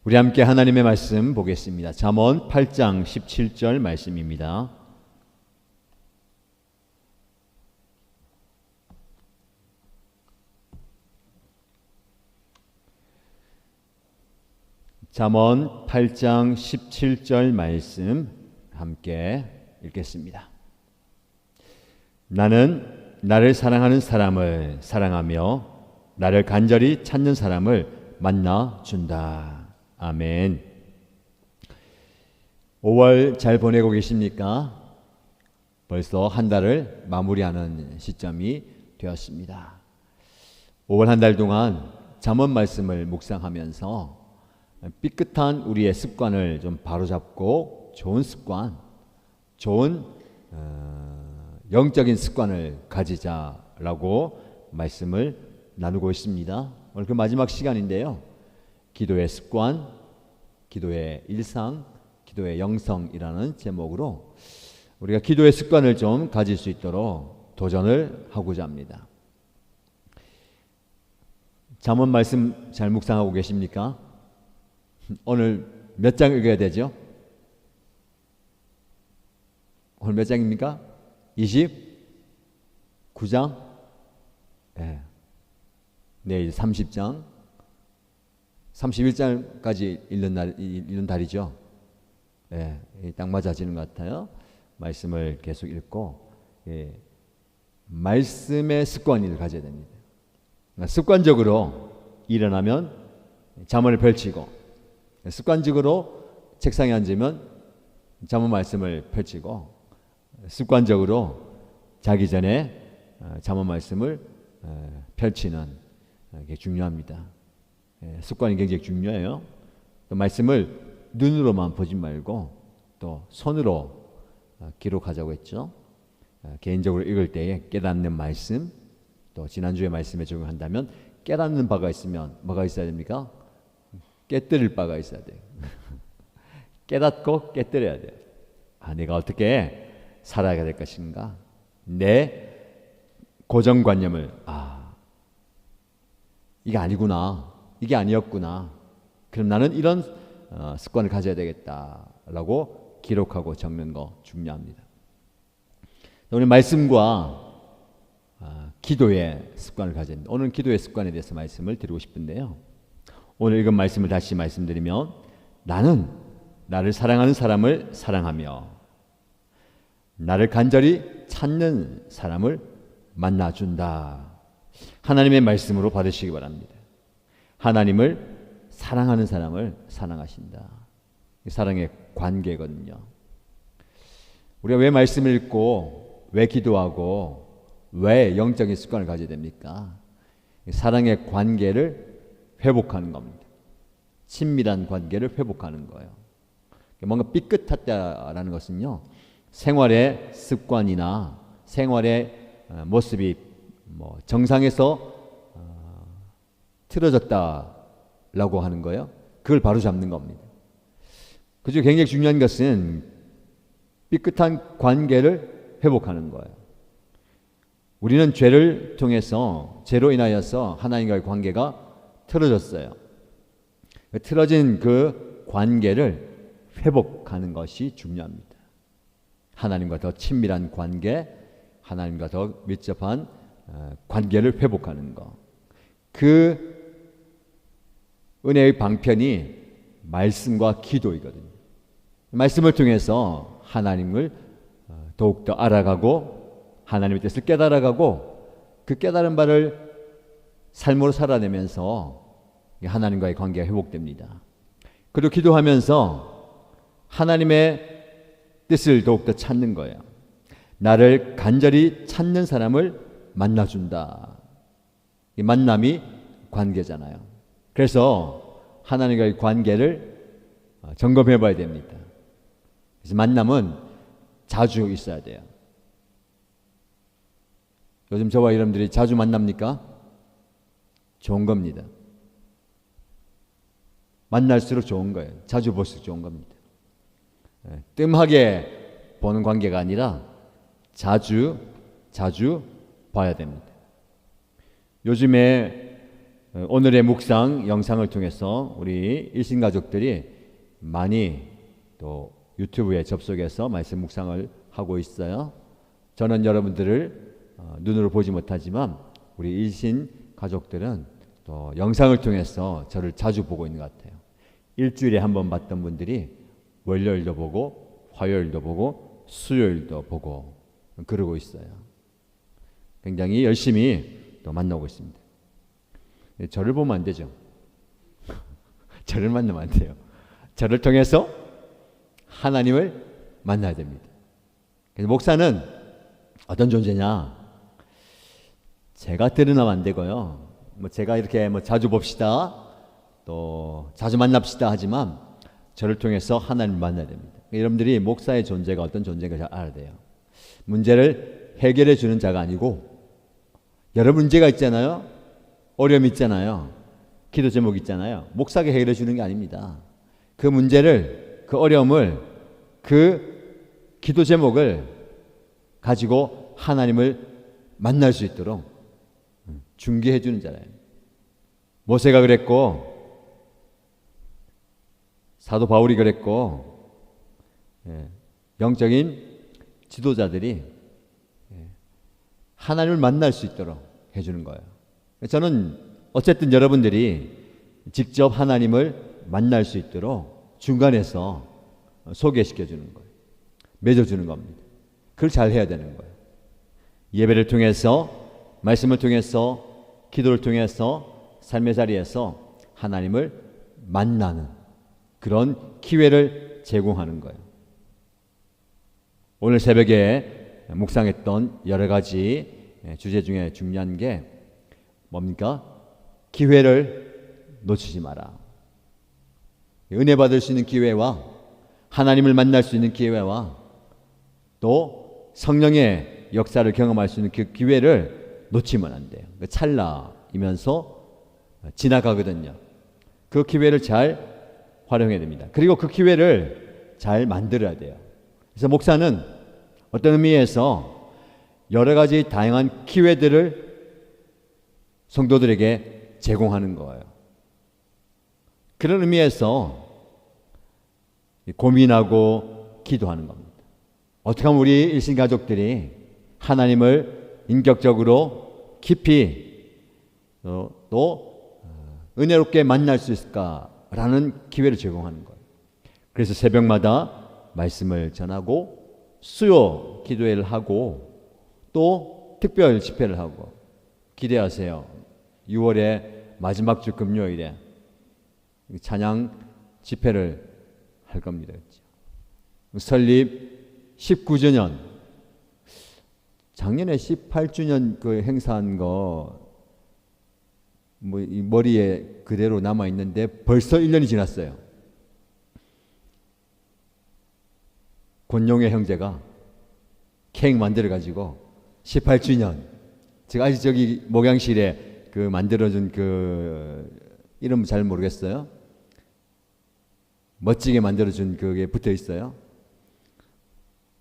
우리 함께 하나님의 말씀 보겠습니다. 잠언 8장 17절 말씀입니다. 잠언 8장 17절 말씀 함께 읽겠습니다. 나는 나를 사랑하는 사람을 사랑하며 나를 간절히 찾는 사람을 만나준다. 아멘. 5월 잘 보내고 계십니까? 벌써 한 달을 마무리하는 시점이 되었습니다. 5월 한 달 동안 잠언 말씀을 묵상하면서 삐끗한 우리의 습관을 좀 바로잡고 좋은 습관, 좋은 영적인 습관을 가지자라고 말씀을 나누고 있습니다. 오늘 그 마지막 시간인데요. 기도의 습관, 기도의 일상, 기도의 영성이라는 제목으로 우리가 기도의 습관을 좀 가질 수 있도록 도전을 하고자 합니다. 잠언 말씀 잘 묵상하고 계십니까? 오늘 몇 장 읽어야 되죠? 오늘 몇 장입니까? 29장? 네. 내일 30장? 31장까지 읽는 달이죠. 네, 딱 맞아지는 것 같아요. 말씀을 계속 읽고 말씀의 습관을 가져야 됩니다. 그러니까 습관적으로 일어나면 잠언을 펼치고 습관적으로 책상에 앉으면 잠언 말씀을 펼치고 습관적으로 자기 전에 잠언 말씀을 펼치는 게 중요합니다. 습관이 굉장히 중요해요. 또 말씀을 눈으로만 보지 말고 또 손으로 기록하자고 했죠. 개인적으로 읽을 때에 깨닫는 말씀, 또 지난주의 말씀에 적용한다면 깨닫는 바가 있으면 뭐가 있어야 됩니까? 깨뜨릴 바가 있어야 돼요. 깨닫고 깨뜨려야 돼요. 내가 어떻게 살아야 될 것인가? 내 고정관념을 이게 아니구나, 이게 아니었구나, 그럼 나는 이런 습관을 가져야 되겠다라고 기록하고 적는 거 중요합니다. 오늘 말씀과 기도의 습관을 가져야 됩니다. 오늘 기도의 습관에 대해서 말씀을 드리고 싶은데요. 오늘 읽은 말씀을 다시 말씀드리면, 나는 나를 사랑하는 사람을 사랑하며 나를 간절히 찾는 사람을 만나준다. 하나님의 말씀으로 받으시기 바랍니다. 하나님을 사랑하는 사람을 사랑하신다. 사랑의 관계거든요. 우리가 왜 말씀을 읽고 왜 기도하고 왜 영적인 습관을 가져야 됩니까? 사랑의 관계를 회복하는 겁니다. 친밀한 관계를 회복하는 거예요. 뭔가 삐끗했다라는 것은요, 생활의 습관이나 생활의 모습이 정상에서 틀어졌다라고 하는 거예요. 그걸 바로 잡는 겁니다. 그중 굉장히 중요한 것은 삐끗한 관계를 회복하는 거예요. 우리는 죄를 통해서, 죄로 인하여서 하나님과의 관계가 틀어졌어요. 틀어진 그 관계를 회복하는 것이 중요합니다. 하나님과 더 친밀한 관계, 하나님과 더 밀접한 관계를 회복하는 것. 그 은혜의 방편이 말씀과 기도이거든요. 말씀을 통해서 하나님을 더욱더 알아가고 하나님의 뜻을 깨달아가고 그 깨달은 바를 삶으로 살아내면서 하나님과의 관계가 회복됩니다. 그리고 기도하면서 하나님의 뜻을 더욱더 찾는 거예요. 나를 간절히 찾는 사람을 만나준다. 이 만남이 관계잖아요. 그래서 하나님과의 관계를 점검해 봐야 됩니다. 그래서 만남은 자주 있어야 돼요. 요즘 저와 여러분들이 자주 만납니까? 좋은 겁니다. 만날수록 좋은 거예요. 자주 볼수록 좋은 겁니다. 뜸하게 보는 관계가 아니라 자주 봐야 됩니다. 요즘에 오늘의 묵상 영상을 통해서 우리 일신가족들이 많이 또 유튜브에 접속해서 말씀 묵상을 하고 있어요. 저는 여러분들을 눈으로 보지 못하지만 우리 일신 가족들은 또 영상을 통해서 저를 자주 보고 있는 것 같아요. 일주일에 한 번 봤던 분들이 월요일도 보고 화요일도 보고 수요일도 보고 그러고 있어요. 굉장히 열심히 또 만나고 있습니다. 저를 보면 안 되죠. 저를 만나면 안 돼요. 저를 통해서 하나님을 만나야 됩니다. 그래서 목사는 어떤 존재냐? 제가 드러나면 안 되고요. 제가 이렇게 자주 봅시다, 또 자주 만납시다 하지만 저를 통해서 하나님을 만나야 됩니다. 여러분들이 목사의 존재가 어떤 존재인가 잘 알아야 돼요. 문제를 해결해 주는 자가 아니고, 여러 문제가 있잖아요. 어려움이 있잖아요. 기도 제목이 있잖아요. 목사가 해결해 주는 게 아닙니다. 그 문제를, 그 어려움을, 그 기도 제목을 가지고 하나님을 만날 수 있도록 중개해 주는 자예요. 모세가 그랬고, 사도 바울이 그랬고, 영적인 지도자들이 하나님을 만날 수 있도록 해주는 거예요. 저는 어쨌든 여러분들이 직접 하나님을 만날 수 있도록 중간에서 소개시켜 주는 거예요. 맺어주는 겁니다. 그걸 잘 해야 되는 거예요. 예배를 통해서, 말씀을 통해서, 기도를 통해서 삶의 자리에서 하나님을 만나는 그런 기회를 제공하는 거예요. 오늘 새벽에 묵상했던 여러 가지 주제 중에 중요한 게 뭡니까? 기회를 놓치지 마라. 은혜 받을 수 있는 기회와 하나님을 만날 수 있는 기회와 또 성령의 역사를 경험할 수 있는 그 기회를 놓치면 안 돼요. 찰나이면서 지나가거든요. 그 기회를 잘 활용해야 됩니다. 그리고 그 기회를 잘 만들어야 돼요. 그래서 목사는 어떤 의미에서 여러 가지 다양한 기회들을 성도들에게 제공하는 거예요. 그런 의미에서 고민하고 기도하는 겁니다. 어떻게 하면 우리 일신 가족들이 하나님을 인격적으로 깊이 또 은혜롭게 만날 수 있을까라는 기회를 제공하는 거예요. 그래서 새벽마다 말씀을 전하고 수요 기도회를 하고 또 특별 집회를 하고, 기대하세요. 6월에 마지막 주 금요일에 찬양 집회를 할 겁니다. 설립 19주년, 작년에 18주년 그 행사한 거 이 머리에 그대로 남아 있는데 벌써 1년이 지났어요. 권용의 형제가 케이크 만들어 가지고 18주년, 제가 아직 저기 목양실에 그 만들어준 그 이름 잘 모르겠어요. 멋지게 만들어준 그게 붙어 있어요.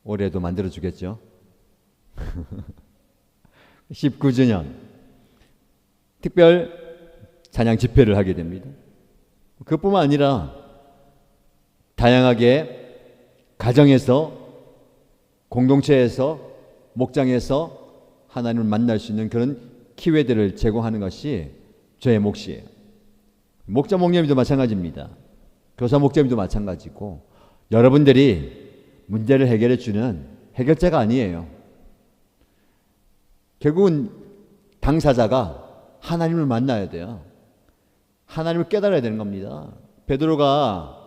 올해도 만들어 주겠죠. 19주년 특별 찬양 집회를 하게 됩니다. 그뿐만 아니라 다양하게 가정에서, 공동체에서, 목장에서 하나님을 만날 수 있는 그런 기회들을 제공하는 것이 저의 몫이에요. 목자 목녀님도 마찬가지입니다. 교사 목자님도 마찬가지고, 여러분들이 문제를 해결해 주는 해결자가 아니에요. 결국은 당사자가 하나님을 만나야 돼요. 하나님을 깨달아야 되는 겁니다. 베드로가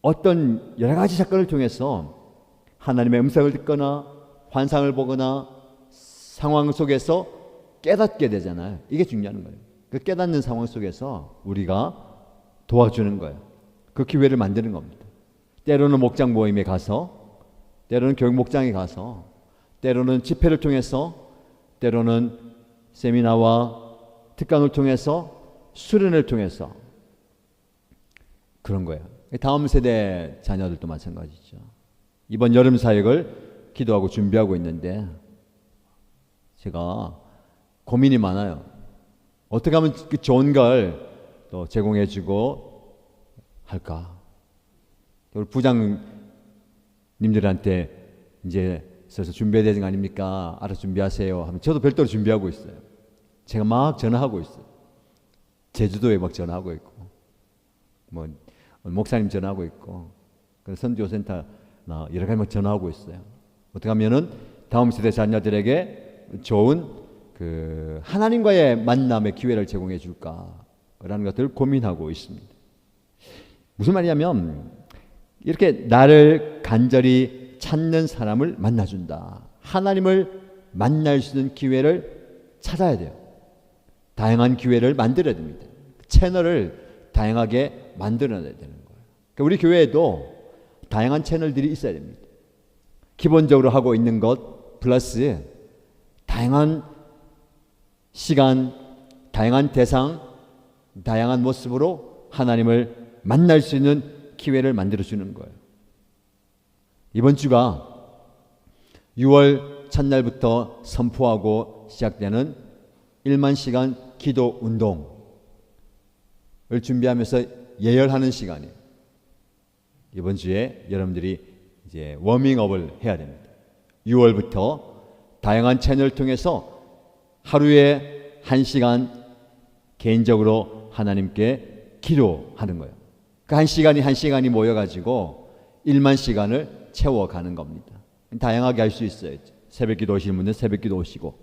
어떤 여러 가지 사건을 통해서 하나님의 음성을 듣거나 환상을 보거나 상황 속에서 깨닫게 되잖아요. 이게 중요한 거예요. 그 깨닫는 상황 속에서 우리가 도와주는 거예요. 그 기회를 만드는 겁니다. 때로는 목장 모임에 가서, 때로는 교육 목장에 가서, 때로는 집회를 통해서, 때로는 세미나와 특강을 통해서, 수련을 통해서 그런 거예요. 다음 세대 자녀들도 마찬가지죠. 이번 여름 사역을 기도하고 준비하고 있는데 제가 고민이 많아요. 어떻게 하면 그 좋은 걸 또 제공해주고 할까? 우리 부장님들한테 이제 슬슬 준비해야 되는 거 아닙니까? 알아서 준비하세요 하면 저도 별도로 준비하고 있어요. 제가 막 전화하고 있어요. 제주도에 막 전화하고 있고, 뭐 목사님 전화하고 있고, 선교센터나 여러 가지 막 전화하고 있어요. 어떻게 하면은 다음 세대 자녀들에게 좋은 그 하나님과의 만남의 기회를 제공해 줄까라는 것들을 고민하고 있습니다. 무슨 말이냐면 이렇게 나를 간절히 찾는 사람을 만나준다. 하나님을 만날 수 있는 기회를 찾아야 돼요. 다양한 기회를 만들어야 됩니다. 채널을 다양하게 만들어야 되는 거예요. 그러니까 우리 교회에도 다양한 채널들이 있어야 됩니다. 기본적으로 하고 있는 것 플러스 다양한 시간, 다양한 대상, 다양한 모습으로 하나님을 만날 수 있는 기회를 만들어 주는 거예요. 이번 주가 6월 첫날부터 선포하고 시작되는 1만 시간 기도 운동을 준비하면서 예열하는 시간이에요. 이번 주에 여러분들이 이제 워밍업을 해야 됩니다. 6월부터 다양한 채널을 통해서 하루에 1시간 개인적으로 하나님께 기도하는 거예요. 그 1시간이 모여가지고 1만 시간을 채워가는 겁니다. 다양하게 할 수 있어요. 새벽 기도 오시는 분은 새벽 기도 오시고,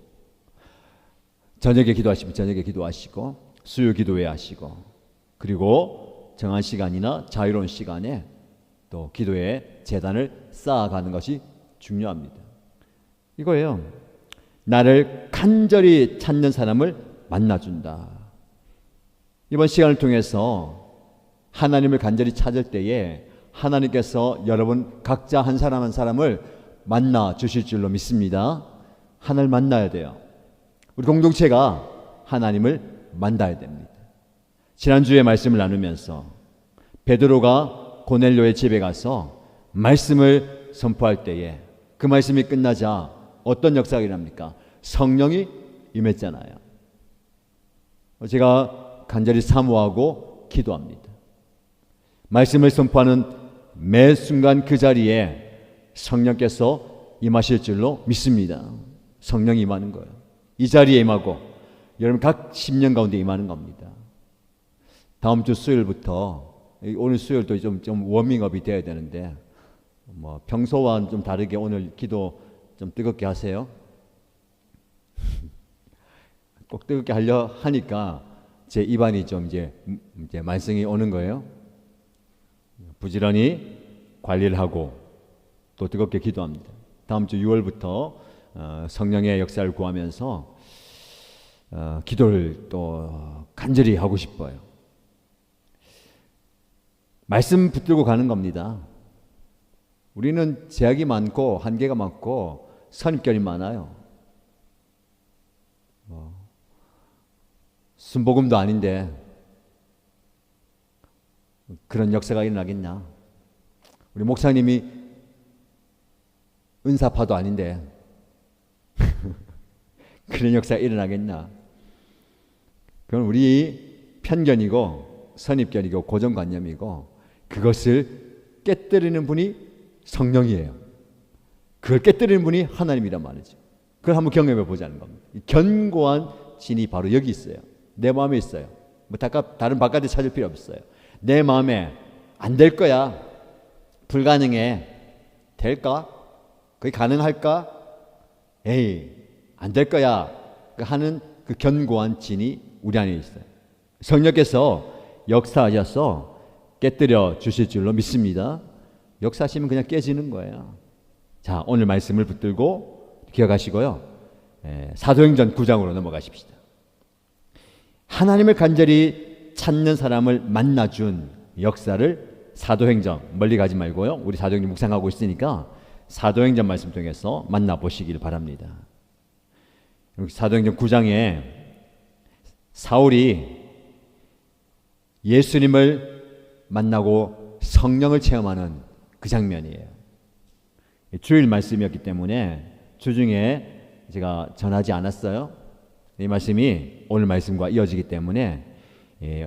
저녁에 기도하시면 저녁에 기도하시고, 수요 기도회 하시고, 그리고 정한 시간이나 자유로운 시간에 또 기도의 재단을 쌓아가는 것이 중요합니다. 이거예요. 나를 간절히 찾는 사람을 만나준다. 이번 시간을 통해서 하나님을 간절히 찾을 때에 하나님께서 여러분 각자 한 사람 한 사람을 만나 주실 줄로 믿습니다. 하나님을 만나야 돼요. 우리 공동체가 하나님을 만나야 됩니다. 지난주에 말씀을 나누면서 베드로가 고넬료의 집에 가서 말씀을 선포할 때에 그 말씀이 끝나자 어떤 역사가 일어납니까? 성령이 임했잖아요. 제가 간절히 사모하고 기도합니다. 말씀을 선포하는 매 순간 그 자리에 성령께서 임하실 줄로 믿습니다. 성령이 임하는 거예요. 이 자리에 임하고 여러분 각 10년 가운데 임하는 겁니다. 다음 주 수요일부터, 오늘 수요일도 좀 워밍업이 돼야 되는데 뭐 평소와는 좀 다르게 오늘 기도 좀 뜨겁게 하세요. 꼭 뜨겁게 하려 하니까 제 입안이 좀 이제 말썽이 오는 거예요. 부지런히 관리를 하고 또 뜨겁게 기도합니다. 다음 주 6월부터 성령의 역사를 구하면서 기도를 또 간절히 하고 싶어요. 말씀 붙들고 가는 겁니다. 우리는 제약이 많고 한계가 많고 선입견이 많아요. 순복음도 아닌데 그런 역사가 일어나겠냐? 우리 목사님이 은사파도 아닌데 그런 역사가 일어나겠냐? 그건 우리 편견이고 선입견이고 고정관념이고 그것을 깨뜨리는 분이 성령이에요. 그걸 깨뜨리는 분이 하나님이란 말이죠. 그걸 한번 경험해 보자는 겁니다. 이 견고한 진이 바로 여기 있어요. 내 마음에 있어요. 뭐 다른 바깥에 찾을 필요 없어요. 내 마음에 안 될 거야. 불가능해. 될까? 그게 가능할까? 에이, 안 될 거야. 하는 그 견고한 진이 우리 안에 있어요. 성령께서 역사하셔서 깨뜨려 주실 줄로 믿습니다. 역사하시면 그냥 깨지는 거예요. 자, 오늘 말씀을 붙들고 기억하시고요. 사도행전 9장으로 넘어가십시다. 하나님을 간절히 찾는 사람을 만나준 역사를 사도행전, 멀리 가지 말고요. 우리 사도행전 묵상하고 있으니까 사도행전 말씀 통해서 만나보시길 바랍니다. 사도행전 9장에 사울이 예수님을 만나고 성령을 체험하는 그 장면이에요. 주일 말씀이었기 때문에 주중에 제가 전하지 않았어요. 이 말씀이 오늘 말씀과 이어지기 때문에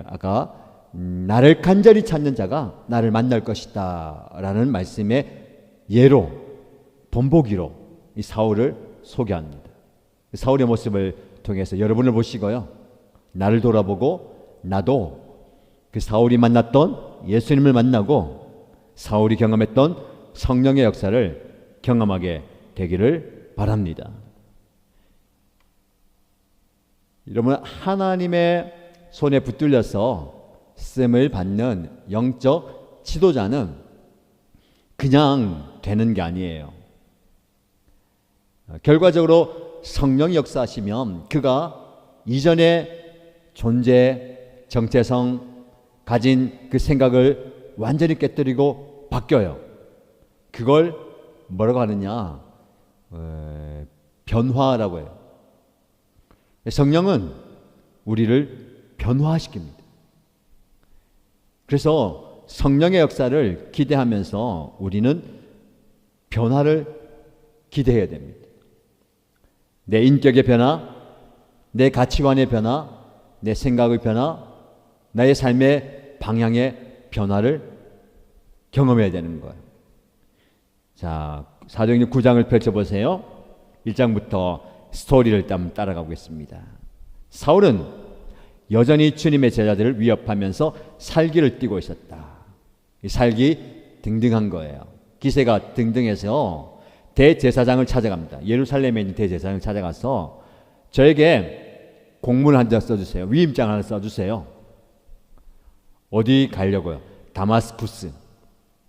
아까 나를 간절히 찾는 자가 나를 만날 것이다 라는 말씀의 예로 본보기로 이 사울을 소개합니다. 사울의 모습을 통해서 여러분을 보시고요, 나를 돌아보고 나도 그 사울이 만났던 예수님을 만나고 사울이 경험했던 성령의 역사를 경험하게 되기를 바랍니다. 여러분, 하나님의 손에 붙들려서 쓰임을 받는 영적 지도자는 그냥 되는 게 아니에요. 결과적으로 성령이 역사하시면 그가 이전의 존재, 정체성, 가진 그 생각을 완전히 깨뜨리고 바뀌어요. 그걸 뭐라고 하느냐? 변화라고 해요. 성령은 우리를 변화시킵니다. 그래서 성령의 역사를 기대하면서 우리는 변화를 기대해야 됩니다. 내 인격의 변화, 내 가치관의 변화, 내 생각의 변화, 나의 삶의 방향의 변화를 경험해야 되는 거예요. 자, 사도행전 9장을 펼쳐보세요. 1장부터 스토리를 따라가 보겠습니다. 사울은 여전히 주님의 제자들을 위협하면서 살기를 띠고 있었다. 이 살기 등등한 거예요. 기세가 등등해서 대제사장을 찾아갑니다. 예루살렘에 있는 대제사장을 찾아가서 저에게 공문 한 장 써주세요. 위임장 하나 써주세요. 어디 가려고요? 다마스쿠스.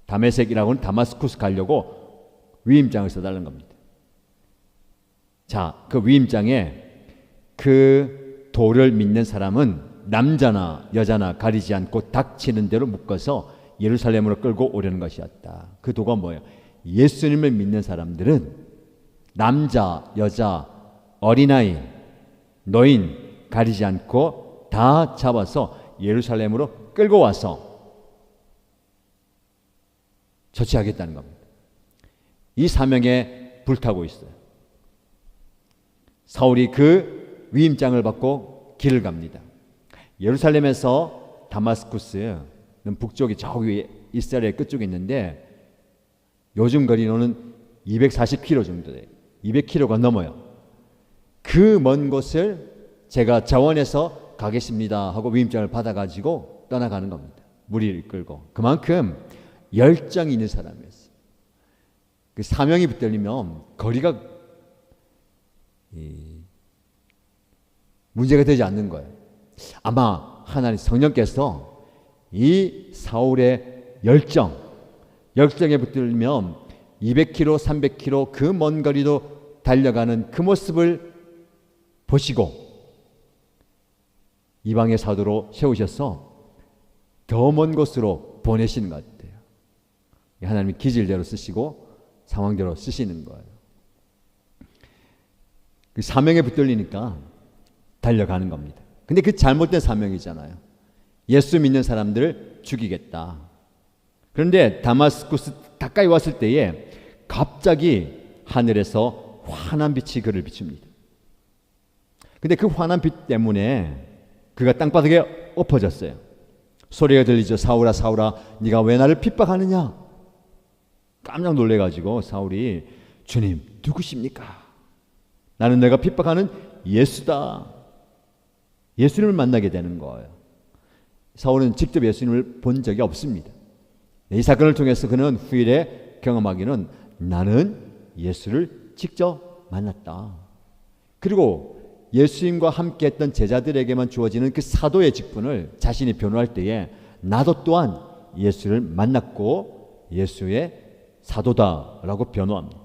다메섹이라고는 다마스쿠스 가려고 위임장을 써달라는 겁니다. 자, 그 위임장에 그 도를 믿는 사람은 남자나 여자나 가리지 않고 닥치는 대로 묶어서 예루살렘으로 끌고 오려는 것이었다. 그 도가 뭐예요? 예수님을 믿는 사람들은 남자, 여자, 어린아이, 노인 가리지 않고 다 잡아서 예루살렘으로 끌고 와서 처치하겠다는 겁니다. 이 사명에 불타고 있어요. 사울이 그 위임장을 받고 길을 갑니다. 예루살렘에서 다마스쿠스는 북쪽이 저 위에 이스라엘 끝쪽에 있는데 요즘 거리로는 240km 정도 돼요. 200km가 넘어요. 그 먼 곳을 제가 자원해서 가겠습니다 하고 위임장을 받아가지고 떠나가는 겁니다. 무리를 끌고. 그만큼 열정이 있는 사람이었어요. 그 사명이 붙들리면 거리가 문제가 되지 않는 거예요. 아마 하나님 성령께서 이 사울의 열정에 붙들면 200km, 300km 그 먼 거리도 달려가는 그 모습을 보시고 이방의 사도로 세우셔서 더 먼 곳으로 보내시는 것 같아요. 하나님이 기질대로 쓰시고 상황대로 쓰시는 거예요. 그 사명에 붙들리니까 달려가는 겁니다. 근데 그 잘못된 사명이잖아요. 예수 믿는 사람들을 죽이겠다. 그런데 다마스쿠스 가까이 왔을 때에 갑자기 하늘에서 환한 빛이 그를 비춥니다. 근데 그 환한 빛 때문에 그가 땅바닥에 엎어졌어요. 소리가 들리죠. 사울아 사울아 네가 왜 나를 핍박하느냐. 깜짝 놀래가지고 사울이 주님 누구십니까? 나는 내가 핍박하는 예수다. 예수님을 만나게 되는 거예요. 사울은 직접 예수님을 본 적이 없습니다. 이 사건을 통해서 그는 후일에 경험하기는 나는 예수를 직접 만났다. 그리고 예수님과 함께 했던 제자들에게만 주어지는 그 사도의 직분을 자신이 변호할 때에 나도 또한 예수를 만났고 예수의 사도다라고 변호합니다.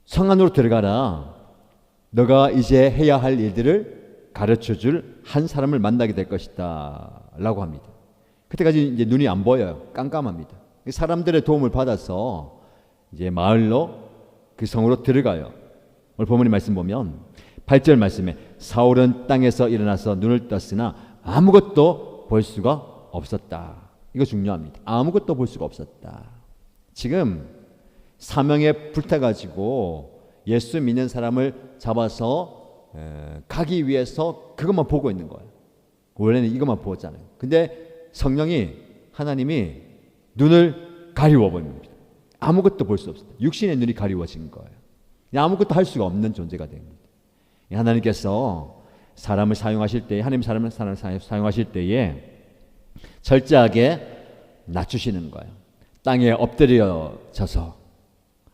성 안으로 들어가라. 너가 이제 해야 할 일들을 가르쳐줄 한 사람을 만나게 될 것이다 라고 합니다. 그때까지 이제 눈이 안 보여요. 깜깜합니다. 사람들의 도움을 받아서 이제 마을로 그 성으로 들어가요. 오늘 본문의 말씀 보면 8절 말씀에 사울은 땅에서 일어나서 눈을 떴으나 아무것도 볼 수가 없었다. 이거 중요합니다. 아무것도 볼 수가 없었다. 지금 사명에 불타가지고 예수 믿는 사람을 잡아서 가기 위해서 그것만 보고 있는 거예요. 원래는 이것만 보았잖아요. 근데 성령이 하나님이 눈을 가리워 버립니다. 아무것도 볼 수 없습니다. 육신의 눈이 가리워진 거예요. 아무것도 할 수가 없는 존재가 됩니다. 하나님께서 사람을 사용하실 때, 하나님 사람을 사용하실 때에 철저하게 낮추시는 거예요. 땅에 엎드려져서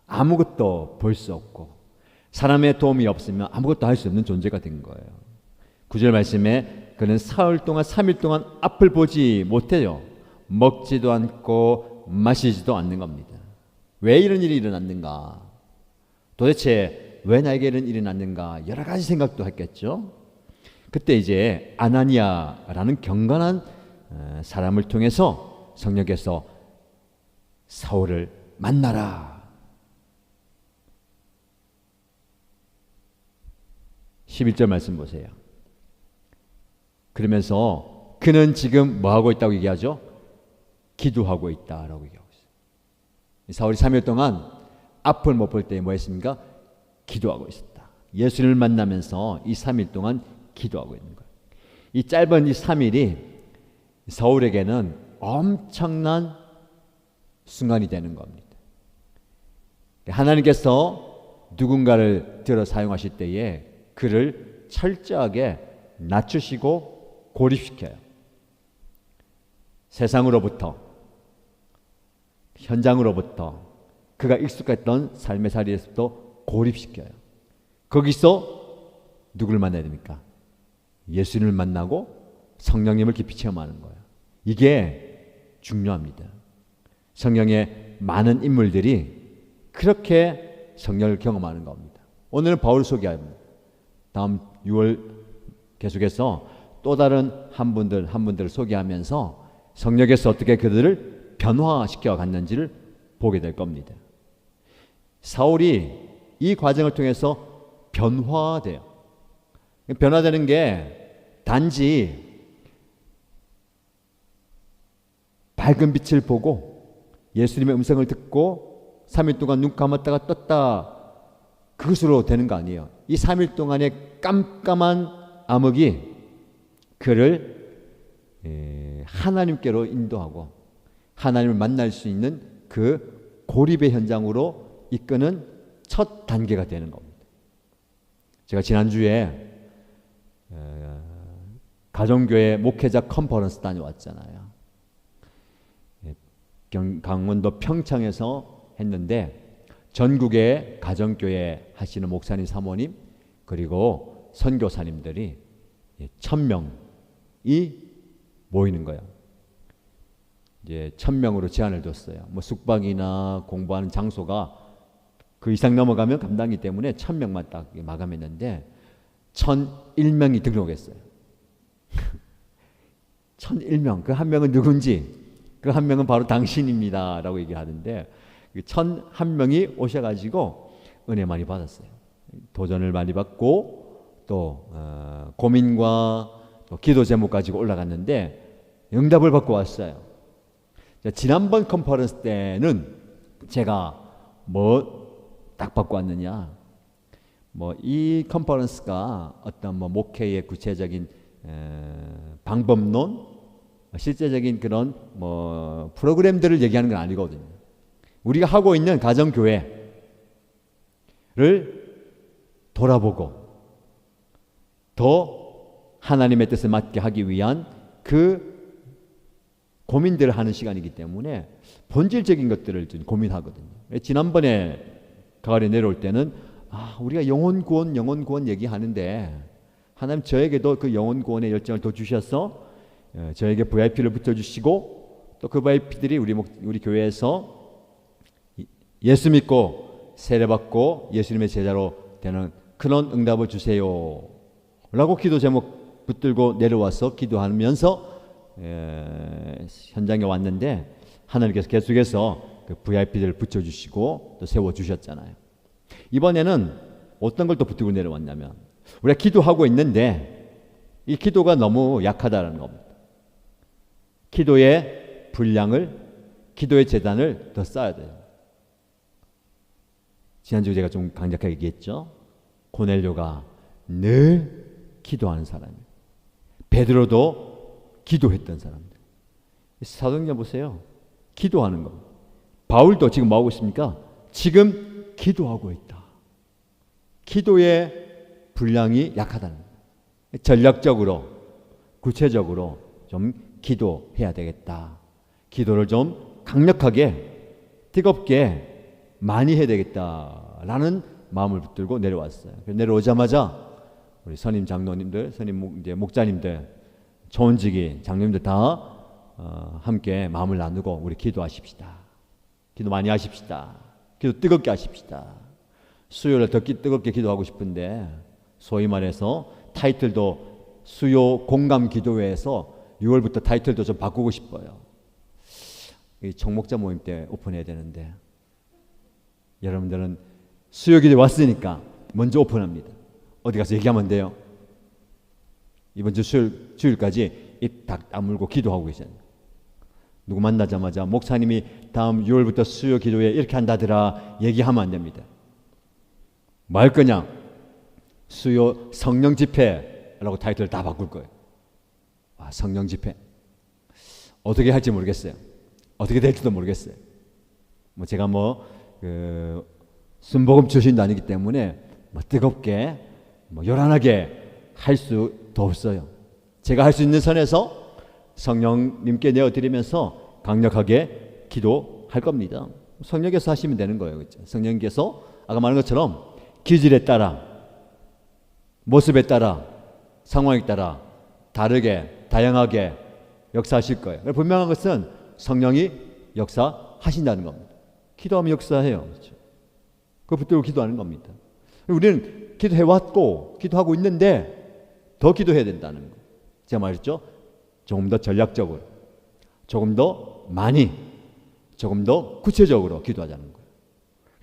아무것도 볼 수 없고 사람의 도움이 없으면 아무것도 할 수 없는 존재가 된 거예요. 9절 말씀에 그는 사흘 동안 3일 동안 앞을 보지 못해요. 먹지도 않고 마시지도 않는 겁니다. 왜 이런 일이 일어났는가? 도대체 왜 나에게 이런 일이 났는가? 여러 가지 생각도 했겠죠. 그때 이제 아나니아라는 경건한 사람을 통해서 성령께서 사울을 만나라. 11절 말씀 보세요. 그러면서 그는 지금 뭐 하고 있다고 얘기하죠? 기도하고 있다라고 얘기하고 있어요. 사울이 3일 동안 앞을 못 볼 때 뭐 했습니까? 기도하고 있었다. 예수를 만나면서 이 3일 동안 기도하고 있는 거예요. 이 짧은 이 3일이 사울에게는 엄청난 순간이 되는 겁니다. 하나님께서 누군가를 들어 사용하실 때에 그를 철저하게 낮추시고 고립시켜요. 세상으로부터, 현장으로부터, 그가 익숙했던 삶의 자리에서부터 고립시켜요. 거기서 누구를 만나야 됩니까? 예수님을 만나고 성령님을 깊이 체험하는 거예요. 이게 중요합니다. 성령의 많은 인물들이 그렇게 성령을 경험하는 겁니다. 오늘은 바울 소개합니다. 다음 6월 계속해서 또 다른 한 분들을 소개하면서 성령께서 어떻게 그들을 변화시켜 갔는지를 보게 될 겁니다. 사울이 이 과정을 통해서 변화돼요. 변화되는 게 단지 밝은 빛을 보고 예수님의 음성을 듣고 3일 동안 눈 감았다가 떴다 그것으로 되는 거 아니에요. 이 3일 동안의 깜깜한 암흑이 그를 하나님께로 인도하고 하나님을 만날 수 있는 그 고립의 현장으로 이끄는 첫 단계가 되는 겁니다. 제가 지난주에 가정교회 목회자 컨퍼런스 다녀왔잖아요. 강원도 평창에서 했는데 전국의 가정교회 하시는 목사님, 사모님 그리고 선교사님들이 1000명이 모이는 거예요. 이제 1000명으로 제한을 뒀어요. 뭐 숙박이나 공부하는 장소가 그 이상 넘어가면 감당이기 때문에 1000명만 딱 마감했는데 1001명이 등록했어요. 1001명. 그 한 명은 누군지 그 한 명은 바로 당신입니다 라고 얘기하는데 1001명이 오셔가지고 은혜 많이 받았어요. 도전을 많이 받고 또 고민과 또 기도 제목 가지고 올라갔는데 응답을 받고 왔어요. 지난번 컨퍼런스 때는 제가 뭐 딱 받고 왔느냐, 뭐 이 컨퍼런스가 어떤 뭐 목회의 구체적인 방법론, 실제적인 그런 뭐 프로그램들을 얘기하는 건 아니거든요. 우리가 하고 있는 가정교회를 돌아보고 더 하나님의 뜻에 맞게 하기 위한 그 고민들을 하는 시간이기 때문에 본질적인 것들을 좀 고민하거든요. 지난번에 가을에 내려올 때는 우리가 영혼 구원 얘기하는데 하나님 저에게도 그 영혼 구원의 열정을 더 주셔서 저에게 VIP를 붙여주시고 또 그 VIP들이 우리 교회에서 예수 믿고 세례받고 예수님의 제자로 되는 그런 응답을 주세요 라고 기도 제목 붙들고 내려와서 기도하면서 현장에 왔는데 하나님께서 계속해서 그 VIP들을 붙여주시고 또 세워주셨잖아요. 이번에는 어떤 걸 또 붙들고 내려왔냐면 우리가 기도하고 있는데 이 기도가 너무 약하다는 겁니다. 기도의 분량을, 기도의 재단을 더 쌓아야 돼요. 지난주에 제가 좀 강력하게 얘기했죠. 고넬료가 늘 기도하는 사람이에요. 베드로도 기도했던 사람들. 사도행전 보세요. 기도하는 거. 바울도 지금 뭐 하고 있습니까? 지금 기도하고 있다. 기도의 분량이 약하다는 거예요. 전략적으로, 구체적으로 좀 기도해야 되겠다. 기도를 좀 강력하게, 뜨겁게 많이 해야 되겠다라는 마음을 붙들고 내려왔어요. 내려오자마자 우리 선임 장로님들, 선임 이제 목자님들, 초원직이 장로님들 다 함께 마음을 나누고 우리 기도하십시다. 기도 많이 하십시다. 기도 뜨겁게 하십시다. 수요일에 더 뜨겁게 기도하고 싶은데 소위 말해서 타이틀도 수요 공감 기도회에서 6월부터 타이틀도 좀 바꾸고 싶어요. 이 총목자 모임 때 오픈해야 되는데 여러분들은 수요 기도에 왔으니까 먼저 오픈합니다. 어디 가서 얘기하면 돼요. 이번 주 주일까지 입 딱 다물고 기도하고 계세요. 누구 만나자마자 목사님이 다음 6월부터 수요 기도회 이렇게 한다더라 얘기하면 안 됩니다. 뭐 할 거냐? 수요 성령 집회라고 타이틀을 다 바꿀 거예요. 성령 집회. 어떻게 할지 모르겠어요. 어떻게 될지도 모르겠어요. 제가 순복음 출신도 아니기 때문에 뜨겁게 요란하게 할 수도 없어요. 제가 할 수 있는 선에서 성령님께 내어드리면서 강력하게 기도할 겁니다. 성령께서 하시면 되는 거예요. 그렇죠? 성령께서 아까 말한 것처럼 기질에 따라, 모습에 따라, 상황에 따라 다르게, 다양하게 역사하실 거예요. 분명한 것은 성령이 역사하신다는 겁니다. 기도하면 역사해요. 그렇죠? 그거 붙들고 기도하는 겁니다. 우리는 기도해왔고 기도하고 있는데 더 기도해야 된다는 거. 제가 말했죠. 조금 더 전략적으로, 조금 더 많이, 조금 더 구체적으로 기도하자는 거예요.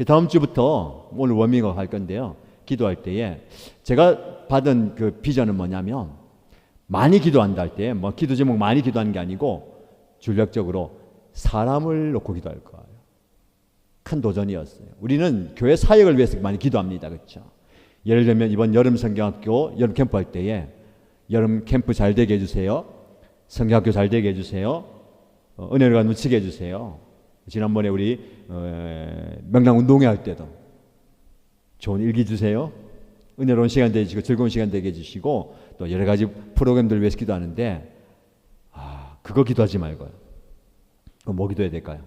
다음 주부터 오늘 워밍업 할 건데요. 기도할 때에 제가 받은 그 비전은 뭐냐면 많이 기도한다 할 때 기도 제목 많이 기도하는 게 아니고 전략적으로 사람을 놓고 기도할 거예요. 큰 도전이었어요. 우리는 교회 사역을 위해서 많이 기도합니다. 그렇죠? 예를 들면 이번 여름 성경학교 여름 캠프 할 때에 여름 캠프 잘 되게 해주세요. 성경학교 잘 되게 해주세요. 은혜가 넘치게 해주세요. 지난번에 우리 명랑 운동회 할 때도 좋은 일기 주세요. 은혜로운 시간 되게 해주시고 즐거운 시간 되게 해주시고 또 여러 가지 프로그램들 위해서 기도하는데 그거 기도하지 말고요. 그럼 뭐 기도해야 될까요?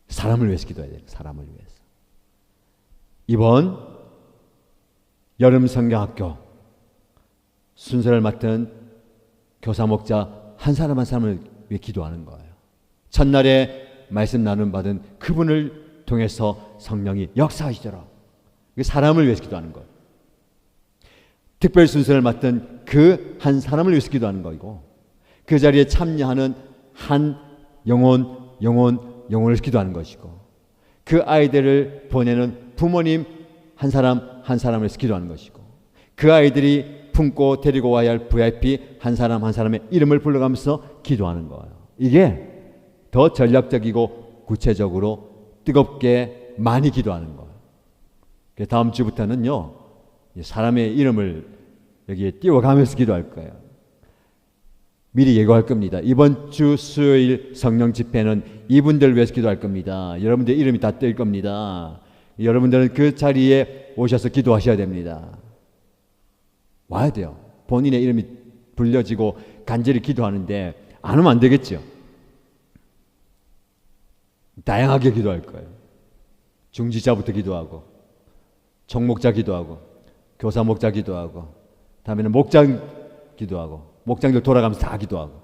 사람을 위해서 기도해야 돼요. 사람을 위해서. 이번 여름 성경학교 순서를 맡은 교사 목자 한 사람 한 사람을 위해 기도하는 거예요. 첫날에 말씀 나눔 받은 그분을 통해서 성령이 역사하시더라. 사람을 위해서 기도하는 거예요. 특별 순서를 맡은 그 한 사람을 위해서 기도하는 거이고 그 자리에 참여하는 한 영혼을 기도하는 것이고 그 아이들을 보내는 부모님 한 사람 한 사람을 위해서 기도하는 것이고 그 아이들이 품고 데리고 와야 할 VIP 한 사람 한 사람의 이름을 불러가면서 기도하는 거예요. 이게 더 전략적이고 구체적으로 뜨겁게 많이 기도하는 거예요. 다음 주부터는요 사람의 이름을 여기에 띄워가면서 기도할 거예요. 미리 예고할 겁니다. 이번 주 수요일 성령 집회는 이분들을 위해서 기도할 겁니다. 여러분들 이름이 다 뜰 겁니다. 여러분들은 그 자리에 오셔서 기도하셔야 됩니다. 와야 돼요. 본인의 이름이 불려지고 간절히 기도하는데 안 오면 안 되겠죠. 다양하게 기도할 거예요. 중지자부터 기도하고 총목자 기도하고 교사 목자 기도하고 다음에는 목장 기도하고 목장들 돌아가면서 다 기도하고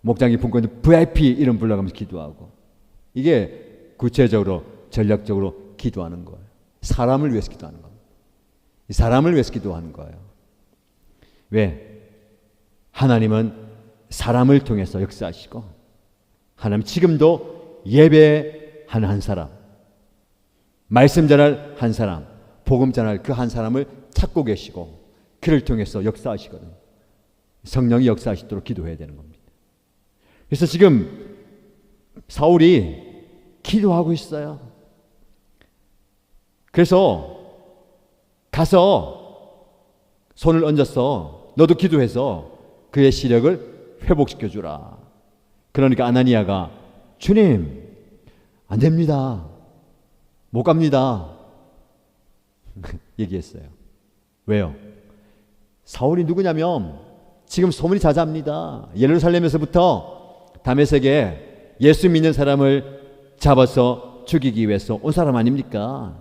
목장이 품고 있는 VIP 이름 불러가면서 기도하고 이게 구체적으로 전략적으로 기도하는 거예요. 사람을 위해서 기도하는 거예요. 사람을 위해서 기도하는 거예요. 왜? 하나님은 사람을 통해서 역사하시고 하나님 지금도 예배하는 한 사람, 말씀 전할 한 사람, 복음 전할 그 한 사람을 찾고 계시고 그를 통해서 역사하시거든요. 성령이 역사하시도록 기도해야 되는 겁니다. 그래서 지금 사울이 기도하고 있어요. 그래서 가서 손을 얹어서 너도 기도해서 그의 시력을 회복시켜 주라. 그러니까 아나니아가 주님, 안 됩니다. 못 갑니다. 얘기했어요. 왜요? 사울이 누구냐면 지금 소문이 자자합니다. 예루살렘에서부터 다메섹에 예수 믿는 사람을 잡아서 죽이기 위해서 온 사람 아닙니까?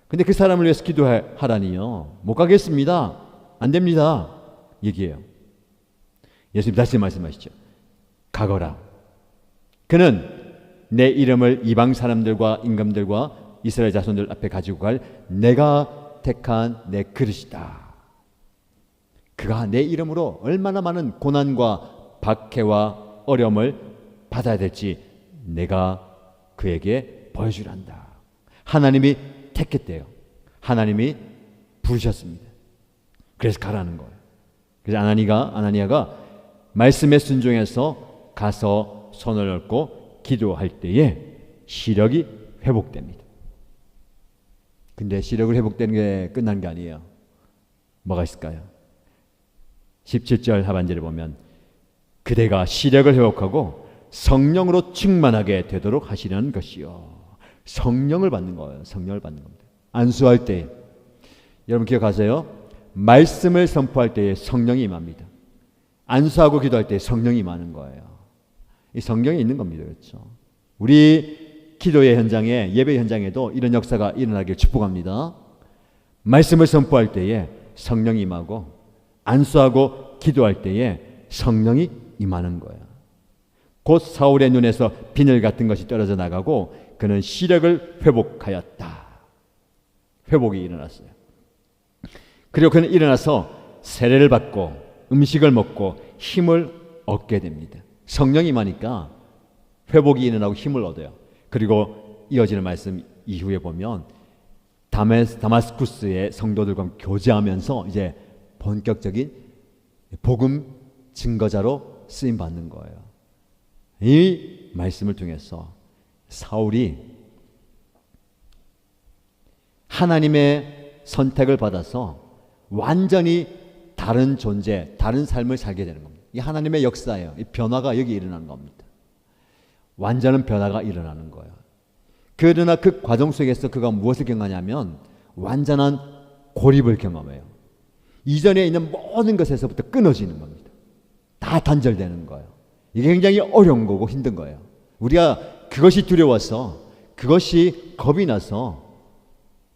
근데 그 사람을 위해서 기도하라니요. 못 가겠습니다. 안 됩니다. 얘기해요. 예수님 다시 말씀하시죠. 가거라. 그는 내 이름을 이방 사람들과 임금들과 이스라엘 자손들 앞에 가지고 갈 내가 택한 내 그릇이다. 그가 내 이름으로 얼마나 많은 고난과 박해와 어려움을 받아야 될지 내가 그에게 보여주란다. 하나님이 택했대요. 하나님이 부르셨습니다. 그래서 가라는 거예요. 그래서 아나니아가 말씀에 순종해서 가서 손을 얹고 기도할 때에 시력이 회복됩니다. 근데 시력을 회복되는 게 끝난 게 아니에요. 뭐가 있을까요? 17절 하반절에 보면 그대가 시력을 회복하고 성령으로 충만하게 되도록 하시려는 것이요. 성령을 받는 거예요. 성령을 받는 겁니다. 안수할 때 여러분 기억하세요? 말씀을 선포할 때에 성령이 임합니다. 안수하고 기도할 때 성령이 임하는 거예요. 이 성경에 있는 겁니다. 그렇죠? 우리 기도의 현장에, 예배 현장에도 이런 역사가 일어나길 축복합니다. 말씀을 선포할 때에 성령이 임하고 안수하고 기도할 때에 성령이 임하는 거예요. 곧 사울의 눈에서 비늘 같은 것이 떨어져 나가고 그는 시력을 회복하였다. 회복이 일어났어요. 그리고 그는 일어나서 세례를 받고 음식을 먹고 힘을 얻게 됩니다. 성령이 임하니까 회복이 일어나고 힘을 얻어요. 그리고 이어지는 말씀 이후에 보면 다마스쿠스의 성도들과 교제하면서 이제 본격적인 복음 증거자로 쓰임 받는 거예요. 이 말씀을 통해서 사울이 하나님의 선택을 받아서 완전히 다른 존재, 다른 삶을 살게 되는 겁니다. 이 하나님의 역사예요. 이 변화가 여기 일어나는 겁니다. 완전한 변화가 일어나는 거예요. 그러나 그 과정 속에서 그가 무엇을 경험하냐면 완전한 고립을 경험해요. 이전에 있는 모든 것에서부터 끊어지는 겁니다. 다 단절되는 거예요. 이게 굉장히 어려운 거고 힘든 거예요. 우리가 그것이 두려워서, 그것이 겁이 나서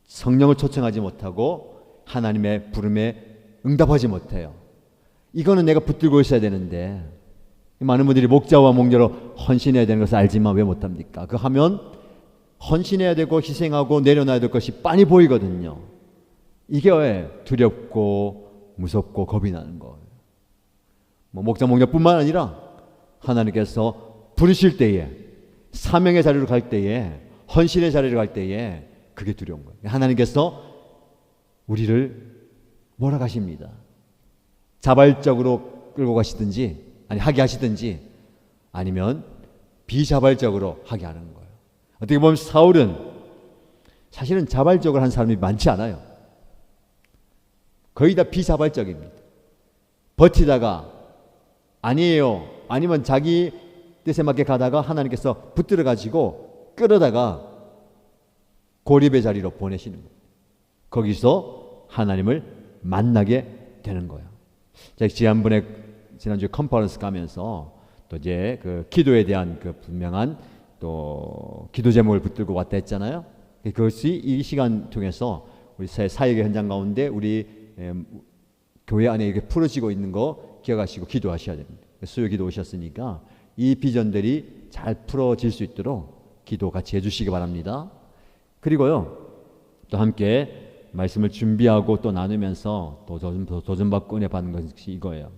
성령을 초청하지 못하고 하나님의 부름에 응답하지 못해요. 이거는 내가 붙들고 있어야 되는데, 많은 분들이 목자와 목녀로 헌신해야 되는 것을 알지만 왜 못합니까? 그거 하면 헌신해야 되고 희생하고 내려놔야 될 것이 빤히 보이거든요. 이게 왜 두렵고 무섭고 겁이 나는 거예요. 목자 목녀뿐만 아니라 하나님께서 부르실 때에, 사명의 자리로 갈 때에, 헌신의 자리로 갈 때에 그게 두려운 거예요. 하나님께서 우리를 몰아가십니다. 자발적으로 끌고 가시든지, 아니 하게 하시든지, 아니면 비자발적으로 하게 하는 거예요. 어떻게 보면 사울은 사실은 자발적으로 한 사람이 많지 않아요. 거의 다 비자발적입니다. 버티다가 아니에요, 아니면 자기 뜻에 맞게 가다가 하나님께서 붙들어 가지고 끌어다가 고립의 자리로 보내시는 거예요. 거기서 하나님을 만나게 되는 거예요. 제가 지난주에 컨퍼런스 가면서 또 이제 그 기도에 대한 그 분명한 또 기도 제목을 붙들고 왔다 했잖아요. 그것이 이 시간 통해서 우리 사역의 현장 가운데 우리 교회 안에 이렇게 풀어지고 있는 거 기억하시고 기도하셔야 됩니다. 수요 기도 오셨으니까 이 비전들이 잘 풀어질 수 있도록 기도 같이 해주시기 바랍니다. 그리고요, 또 함께 말씀을 준비하고 또 나누면서 또 도전받고 은혜 받는 것이 이거예요.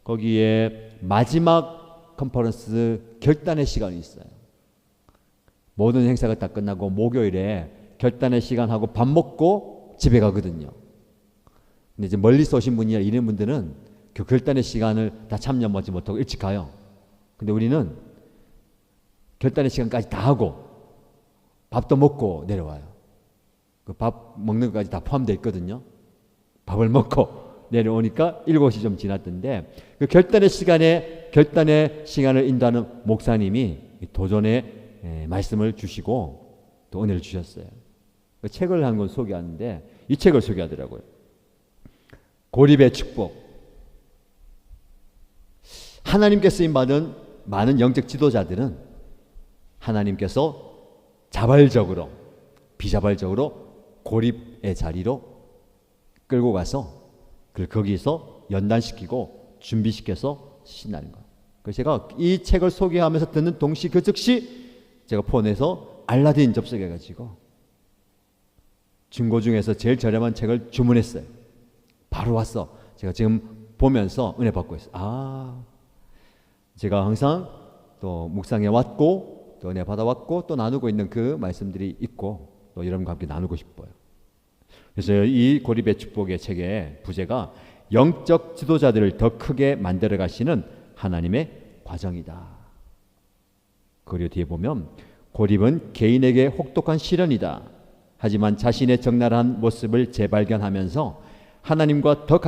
거기에 마지막 컨퍼런스 결단의 시간이 있어요. 모든 행사가 다 끝나고 목요일에 결단의 시간하고 밥 먹고 집에 가거든요. 근데 이제 멀리서 오신 분이나 이런 분들은 그 결단의 시간을 다 참여하지 못하고 일찍 가요. 근데 우리는 결단의 시간까지 다 하고 밥도 먹고 내려와요. 그 밥 먹는 것까지 다 포함되어 있거든요. 밥을 먹고 내려오니까 7시 좀 지났던데 그 결단의 시간을 인도하는 목사님이 도전의 말씀을 주시고 또 은혜를 주셨어요. 그 책을 한 권 소개하는데 이 책을 소개하더라고요. 고립의 축복. 하나님께 쓰임받은 많은 영적 지도자들은 하나님께서 자발적으로 비자발적으로 고립의 자리로 끌고 가서 그걸 거기서 연단시키고 준비시켜서 신나는 거예요. 그래서 제가 이 책을 소개하면서 듣는 동시 그 즉시 제가 폰에서 알라딘 접속해가지고 중고 중에서 제일 저렴한 책을 주문했어요. 바로 왔어. 제가 지금 보면서 은혜 받고 있어요. 제가 항상 또 묵상해 왔고 또 은혜 받아왔고 또 나누고 있는 그 말씀들이 있고 또 여러분과 함께 나누고 싶어요. 그래서 이 고립의 축복의 책의 부제가 영적 지도자들을 더 크게 만들어 가시는 하나님의 과정이다. 그리고 뒤에 보면 고립은 개인에게 혹독한 시련이다. 하지만 자신의 적나라한 모습을 재발견하면서 하나님과 더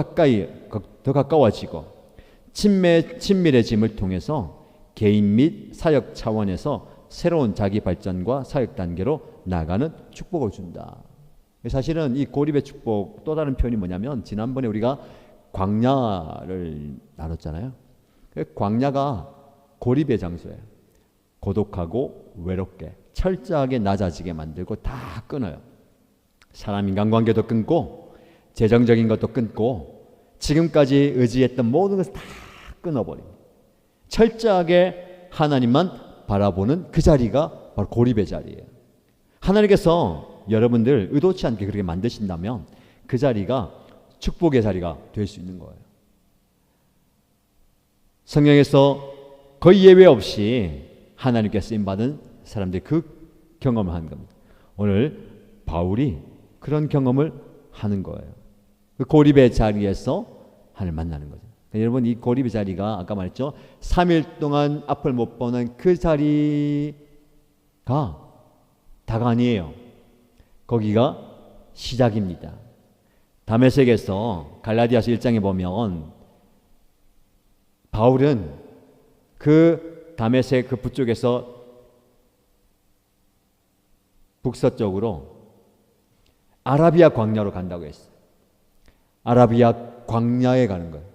가까워지고 친밀해짐을 통해서 개인 및 사역 차원에서 새로운 자기 발전과 사역 단계로 나아가는 축복을 준다. 사실은 이 고립의 축복 또 다른 표현이 뭐냐면 지난번에 우리가 광야를 나눴잖아요. 광야가 고립의 장소예요. 고독하고 외롭게 철저하게 낮아지게 만들고 다 끊어요. 사람 인간관계도 끊고 재정적인 것도 끊고 지금까지 의지했던 모든 것을 다 끊어버립니다. 철저하게 하나님만 바라보는 그 자리가 바로 고립의 자리예요. 하나님께서 여러분들 의도치 않게 그렇게 만드신다면 그 자리가 축복의 자리가 될 수 있는 거예요. 성경에서 거의 예외 없이 하나님께 쓰임받은 사람들이 그 경험을 하는 겁니다. 오늘 바울이 그런 경험을 하는 거예요. 그 고립의 자리에서 하나님을 만나는 거죠. 그러니까 여러분 이 고립의 자리가 아까 말했죠. 3일 동안 앞을 못 보는 그 자리가 다가 아니에요. 거기가 시작입니다. 다메섹에서 갈라디아서 1장에 보면 바울은 그 다메섹 그 북쪽에서 북서쪽으로 아라비아 광야로 간다고 했어요. 아라비아 광야에 가는 거예요.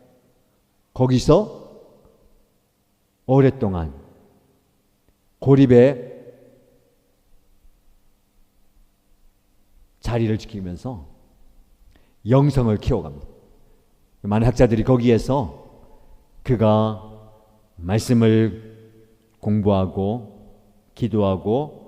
거기서 오랫동안 고립의 자리를 지키면서 영성을 키워갑니다. 많은 학자들이 거기에서 그가 말씀을 공부하고 기도하고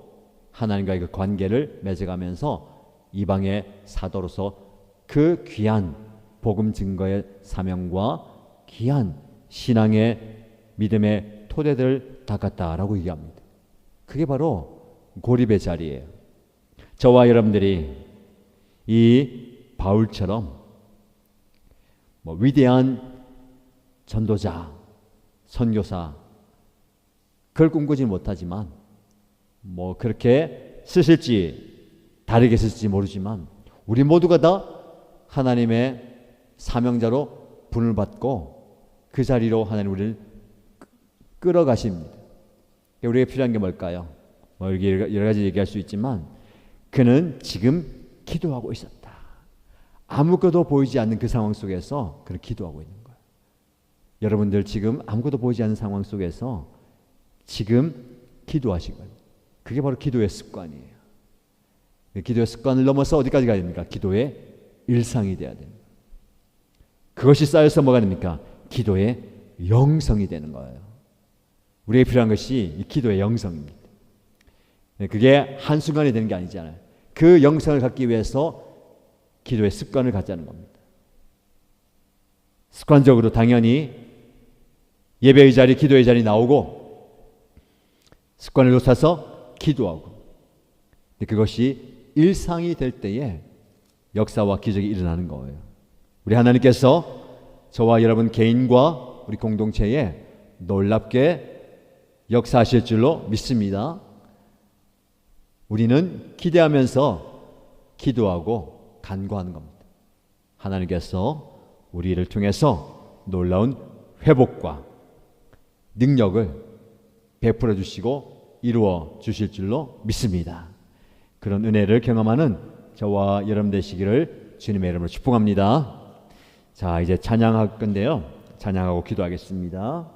하나님과의 그 관계를 맺어가면서 이방의 사도로서 그 귀한 복음 증거의 사명과 귀한 신앙의 믿음의 토대들을 닦았다라고 얘기합니다. 그게 바로 고립의 자리예요. 저와 여러분들이 이 바울처럼 위대한 전도자, 선교사 그걸 꿈꾸지 못하지만 그렇게 다르게 쓰실지 모르지만 우리 모두가 다 하나님의 사명자로 분을 받고 그 자리로 하나님 우리를 끌어가십니다. 우리에게 필요한 게 뭘까요? 여러 가지 얘기할 수 있지만 그는 지금 기도하고 있었다. 아무것도 보이지 않는 그 상황 속에서 그는 기도하고 있는 거예요. 여러분들 지금 아무것도 보이지 않는 상황 속에서 지금 기도하신 거예요. 그게 바로 기도의 습관이에요. 기도의 습관을 넘어서 어디까지 가야 됩니까? 기도의 일상이 돼야 됩니다. 그것이 쌓여서 뭐가 됩니까? 기도의 영성이 되는 거예요. 우리에게 필요한 것이 이 기도의 영성입니다. 그게 한순간에 되는 게 아니잖아요. 그 영성을 갖기 위해서 기도의 습관을 갖자는 겁니다. 습관적으로 당연히 예배의 자리, 기도의 자리 나오고 습관을 놓쳐서 기도하고 그것이 일상이 될 때에 역사와 기적이 일어나는 거예요. 우리 하나님께서 저와 여러분 개인과 우리 공동체에 놀랍게 역사하실 줄로 믿습니다. 우리는 기대하면서 기도하고 간구하는 겁니다. 하나님께서 우리를 통해서 놀라운 회복과 능력을 베풀어 주시고 이루어 주실 줄로 믿습니다. 그런 은혜를 경험하는 저와 여러분 되시기를 주님의 이름으로 축복합니다. 자, 이제 찬양할 건데요. 찬양하고 기도하겠습니다.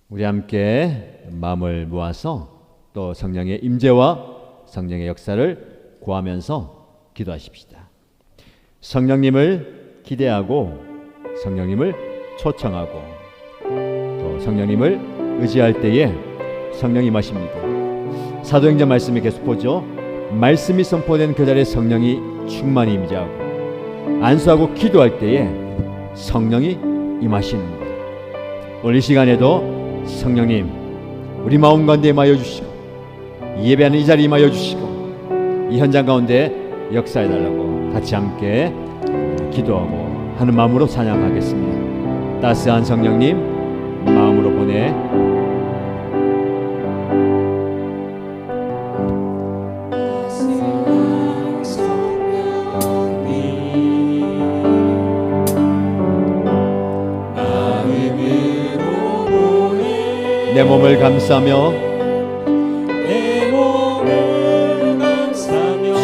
우리 함께 마음을 모아서 또 성령의 임재와 성령의 역사를 구하면서 기도하십시다. 성령님을 기대하고 성령님을 초청하고 또 성령님을 의지할 때에 성령이 임하십니다. 사도행전 말씀이 계속 보죠. 말씀이 선포된 그 자리에 성령이 충만히 임재하고 안수하고 기도할 때에 성령이 임하시는 거예요. 오늘 이 시간에도 성령님 우리 마음 가운데 임하여 주시고 예배하는 이 자리에 임하여 주시고 이 현장 가운데 역사해 달라고 같이 함께 기도하고 하는 마음으로 찬양하겠습니다. 따스한 성령님 마음으로 보내 내 몸을 감싸며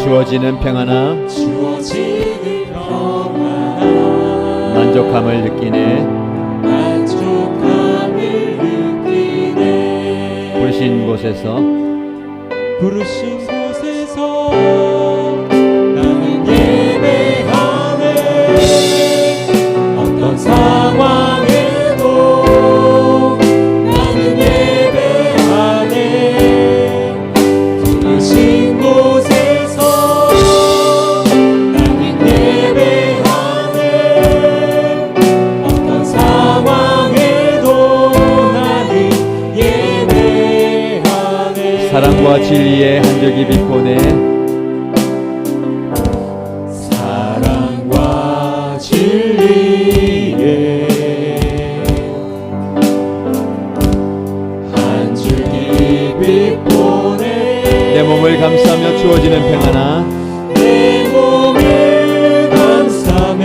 주어지는 평안함 만족함을 느끼네 부르신 곳에서 나는 예배하네 어떤 상황에도 나는 예배하네 부르신 곳에서 나는 예배하네 어떤 상황에도 나는 예배하네 사랑과 진리의 한 줄기 빛보내 사랑과 진리의 한 줄기 빛보내 내 몸을 감싸며 주어지는 평안함 내 몸을 감싸며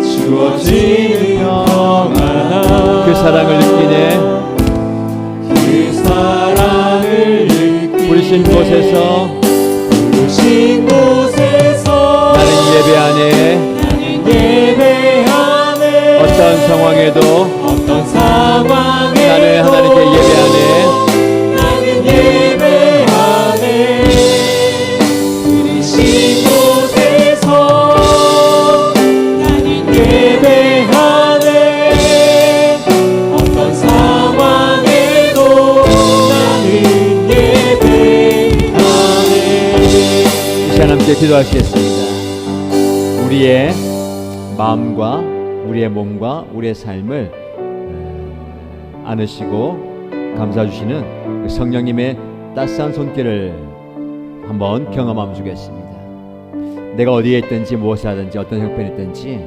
주어지는 평안함 그 사랑을 느끼네 그 사랑을 느끼네 부르신 곳에서 부르신 곳에서 나는 예배하네 나는 예배하네 어떤 상황에도 어떤 상황에도 나는 하나님께 예배하네 나는 예배하네 부르신 곳에서 나는 예배하네 어떤 상황에도 나는 예배하네 이 시간 함께 기도하시겠습니다. 우리의 마음과 우리의 몸과 우리의 삶을 안으시고 감싸주시는 성령님의 따스한 손길을 한번 경험하면 주겠습니다. 내가 어디에 있든지 무엇을 하든지 어떤 형편이 있든지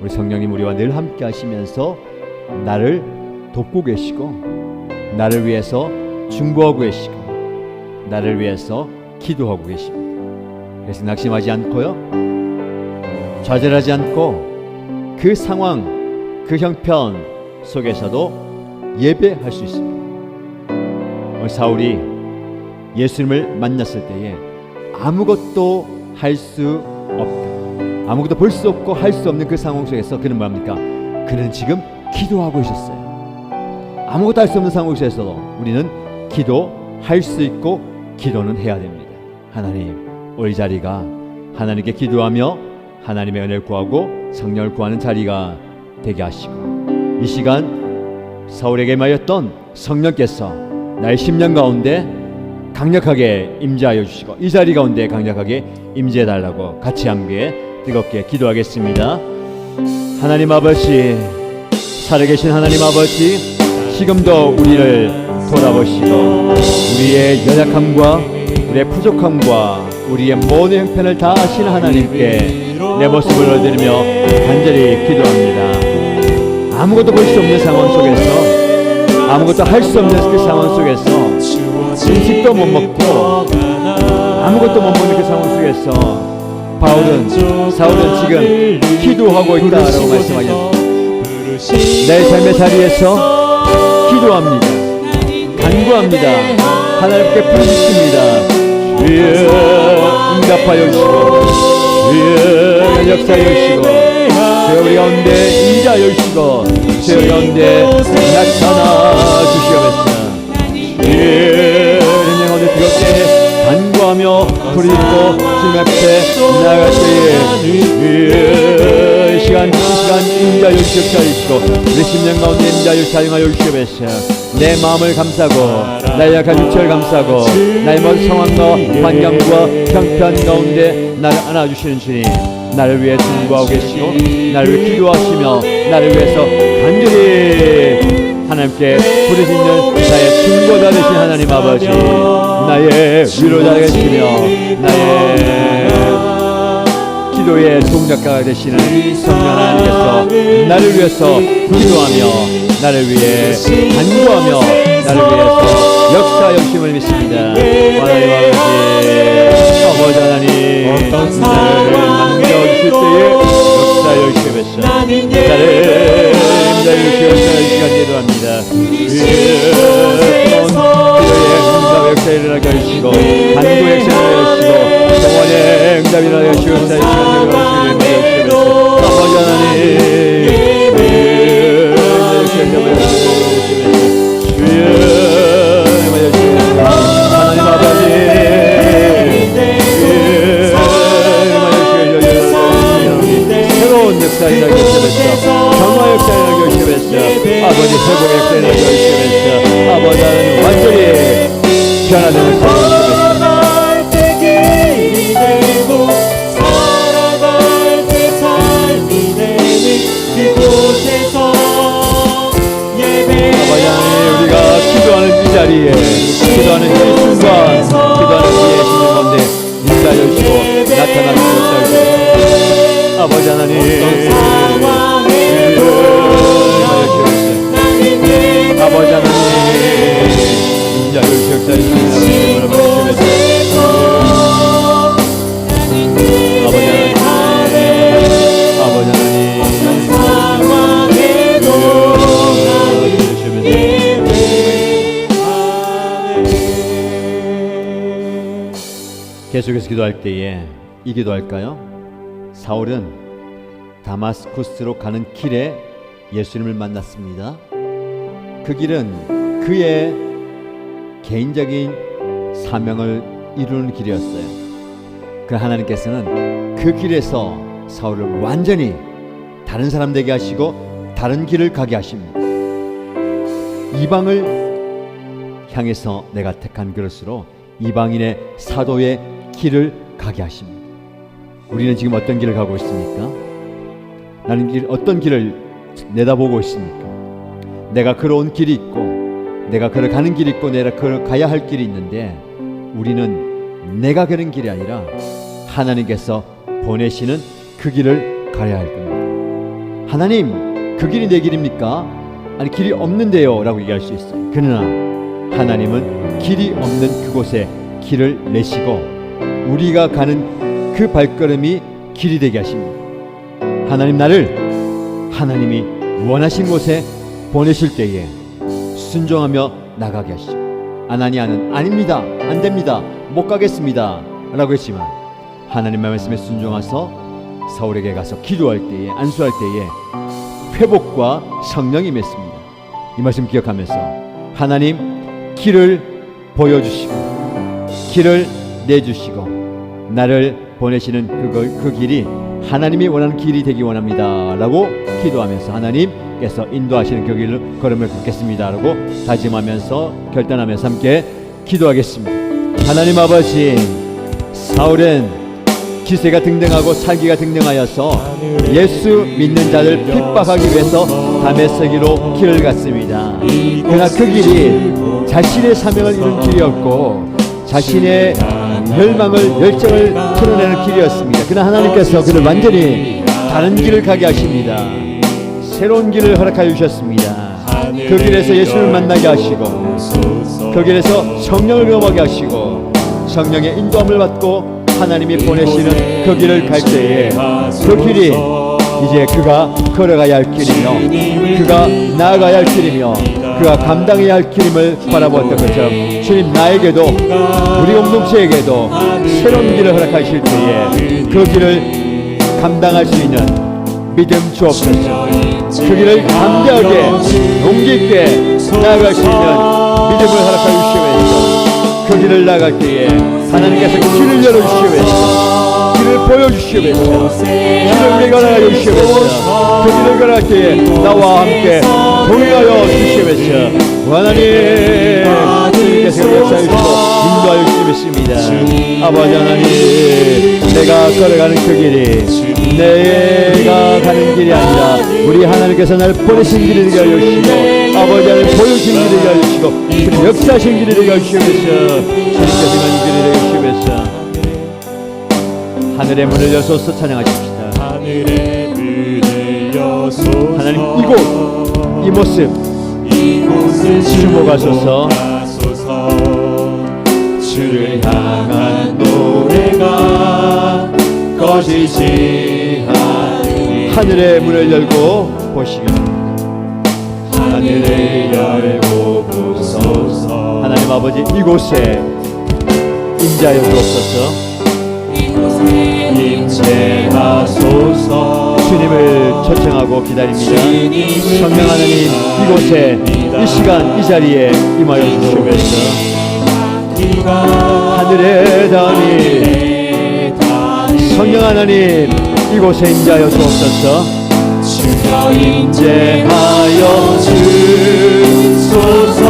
우리 성령님 우리와 늘 함께 하시면서 나를 돕고 계시고 나를 위해서 중보하고 계시고 나를 위해서 기도하고 계십니다. 그래서 낙심하지 않고요 좌절하지 않고 그 상황 그 형편 속에서도 예배할 수 있습니다. 사울이 예수님을 만났을 때에 아무것도 할 수 없다 아무것도 볼 수 없고 할 수 없는 그 상황 속에서 그는 뭐합니까? 그는 지금 기도하고 있었어요. 아무것도 할 수 없는 상황 속에서도 우리는 기도할 수 있고 기도는 해야 됩니다. 하나님 우리 자리가 하나님께 기도하며 하나님의 은혜를 구하고 성령을 구하는 자리가 되게 하시고 이 시간 사울에게 임하였던 성령께서 나의 심령 가운데 강력하게 임재하여 주시고 이 자리 가운데 강력하게 임재해 달라고 같이 함께 뜨겁게 기도하겠습니다. 하나님 아버지 살아계신 하나님 아버지 지금도 우리를 돌아보시고 우리의 연약함과 우리의 부족함과 우리의 모든 형편을 다 아시는 하나님께 내 모습을 올려드리며 간절히 기도합니다. 아무것도 볼 수 없는 상황 속에서 아무것도 할 수 없는 그 상황 속에서 음식도 못 먹고 아무것도 못 보는 그 상황 속에서 사울은 지금 기도하고 있다라고 말씀하셨습니다. 내 삶의 자리에서 기도합니다. 간구합니다. 하나님께 부르짖습니다. 주여 응답하여 주시고 주여 역사하여 주시고 주여 우리 가운데 임재하여 주시고 주여 우리 가운데 나타나 주시옵소서. 주여 오늘 뜨겁게 간구하며 부르짖고 주님 앞에 나아갈 때에 이 시간 임재하여 주시옵소서. 우리 심령 가운데 임재하여 사용하여 주시옵소서. 내 마음을 감싸고 나의 약한 육체를 감싸고 나의 모든 상황과 환경과 형편 가운데 나를 안아주시는 주님, 나를 위해 중보하고 계시고 나를 위해 기도하시며 나를 위해서 간절히 하나님께 부르짖는 나의 중보자 되신 하나님 아버지, 나의 위로자 되시며 나의 기도의 동작가가 되시는 성령 하나님께서 나를 위해서 기도하며 나를 위해 간구하며 나를 위해서 역사 역심을 믿습니다. 하나님 아버지 하나님 나를 만져주실 때에 역사 역심에서 나를 임자유시오 시간 기도합니다. 기도의 역사 일어나게 하시고 간구 역사 일어나게 하시고 영원의 응답 일어나게 하시고 역사 시간 기도하시고 아버지 하나님 하나님 아버지 새로운 역사 일어나게 하시면서 정화 역사 일어나게 하시면서 아버지 회복의 역사 일어나게 하시면서 아버지 하나님 완전히 변화되는 역사 일어나게 기도하는 이 자리에 기도하는 이 순간 기도하는 이의 심령 가운데 인자여 주시고 나타나 주시옵소서. 아버지 하나님 아버지 하나님 인자여 주시옵소서. 아버지 하나님 아버지 하나님 계속해서 기도할 때에 이 기도할까요? 사울은 다마스쿠스로 가는 길에 예수님을 만났습니다. 그 길은 그의 개인적인 사명을 이루는 길이었어요. 그 하나님께서는 그 길에서 사울을 완전히 다른 사람 되게 하시고 다른 길을 가게 하십니다. 이방을 향해서 내가 택한 그릇으로 이방인의 사도의 길을 가게 하십니다. 우리는 지금 어떤 길을 가고 있습니까? 나는 어떤 길을 내다보고 있습니까? 내가 걸어온 길이 있고 내가 걸어가는 길이 있고 내가 걸어가야 할 길이 있는데 우리는 내가 가는 길이 아니라 하나님께서 보내시는 그 길을 가야 할 겁니다. 하나님, 그 길이 내 길입니까? 아니, 길이 없는데요 라고 얘기할 수 있어요. 그러나 하나님은 길이 없는 그곳에 길을 내시고 우리가 가는 그 발걸음이 길이 되게 하십니다. 하나님 나를 하나님이 원하신 곳에 보내실 때에 순종하며 나가게 하시죠. 아나니아는 아닙니다, 안 됩니다, 못 가겠습니다 라고 했지만 하나님의 말씀에 순종하서 사울에게 가서 기도할 때에 안수할 때에 회복과 성령이 맺습니다. 이 말씀 기억하면서 하나님 길을 보여주시고 길을 내주시고 나를 보내시는 그 길이 하나님이 원하는 길이 되기 원합니다 라고 기도하면서 하나님께서 인도하시는 그 길을 걸음을 걷겠습니다 라고 다짐하면서 결단하면서 함께 기도하겠습니다. 하나님 아버지, 사울은 기세가 등등하고 살기가 등등하여서 예수 믿는 자를 핍박하기 위해서 다메섹으로 길을 갔습니다. 그러나 그 길이 자신의 사명을 이룬 길이었고 자신의 열정을 풀어내는 길이었습니다. 그러나 하나님께서 그를 완전히 다른 길을 가게 하십니다. 새로운 길을 허락하여 주셨습니다. 그 길에서 예수를 만나게 하시고 그 길에서 성령을 경험하게 하시고 성령의 인도함을 받고 하나님이 보내시는 그 길을 갈 때에 그 길이 이제 그가 걸어가야 할 길이며 그가 나아가야 할 길이며 그가 감당해야 할 길임을 바라보았던 것처럼 주님 나에게도 우리 공동체에게도 새로운 길을 허락하실 때에 그 길을 감당할 수 있는 믿음 주옵소서. 그 길을 담대하게 용기 있게 나아갈 수 있는 믿음을 허락하여 주시옵소서. 그 길을 나아갈 때에 하나님께서 길을 열어주시옵소서. 길을 보여주시옵소서. 길을 우리가 나가여 주시옵소서. 그 길을 걸어갈 때에 나와 함께 동행하여 주시옵소서. 하나님 주님께서 역사해 주시고 인도하여 주시옵습니다. 아버지 하나님, 내가 걸어가는 그 길이 내가 가는 길이 아니라 우리 하나님께서 나를 보내신 길이 되게 하여 주시고 아버지 하나님 보여주신 길이 되게 하여 주시고 그리고 역사하신 길이 되게 하여 주시옵소서. 주님께서 가는 길이 되게 하여 주시옵소서. 하늘의 문을 여소서 찬양하십시다. 하늘의 문을 여소서. 하나님 이곳 이 모습 이곳을 주목하소서. 주를 향한 노래가 꺼지지 않으니 하늘의 문을 열고 보시기 하늘을 열고 보소서. 하나님 아버지 이곳에 임재하여 주옵소서. 임재하소서. 주님을 초청하고 기다립니다. 성령 하나님 이곳에 이 시간 이 자리에 임하여 주시옵소서. 하늘의 담이 성령 하나님 이곳에 임재하여 주옵소서. 주여 임재하여 주소서.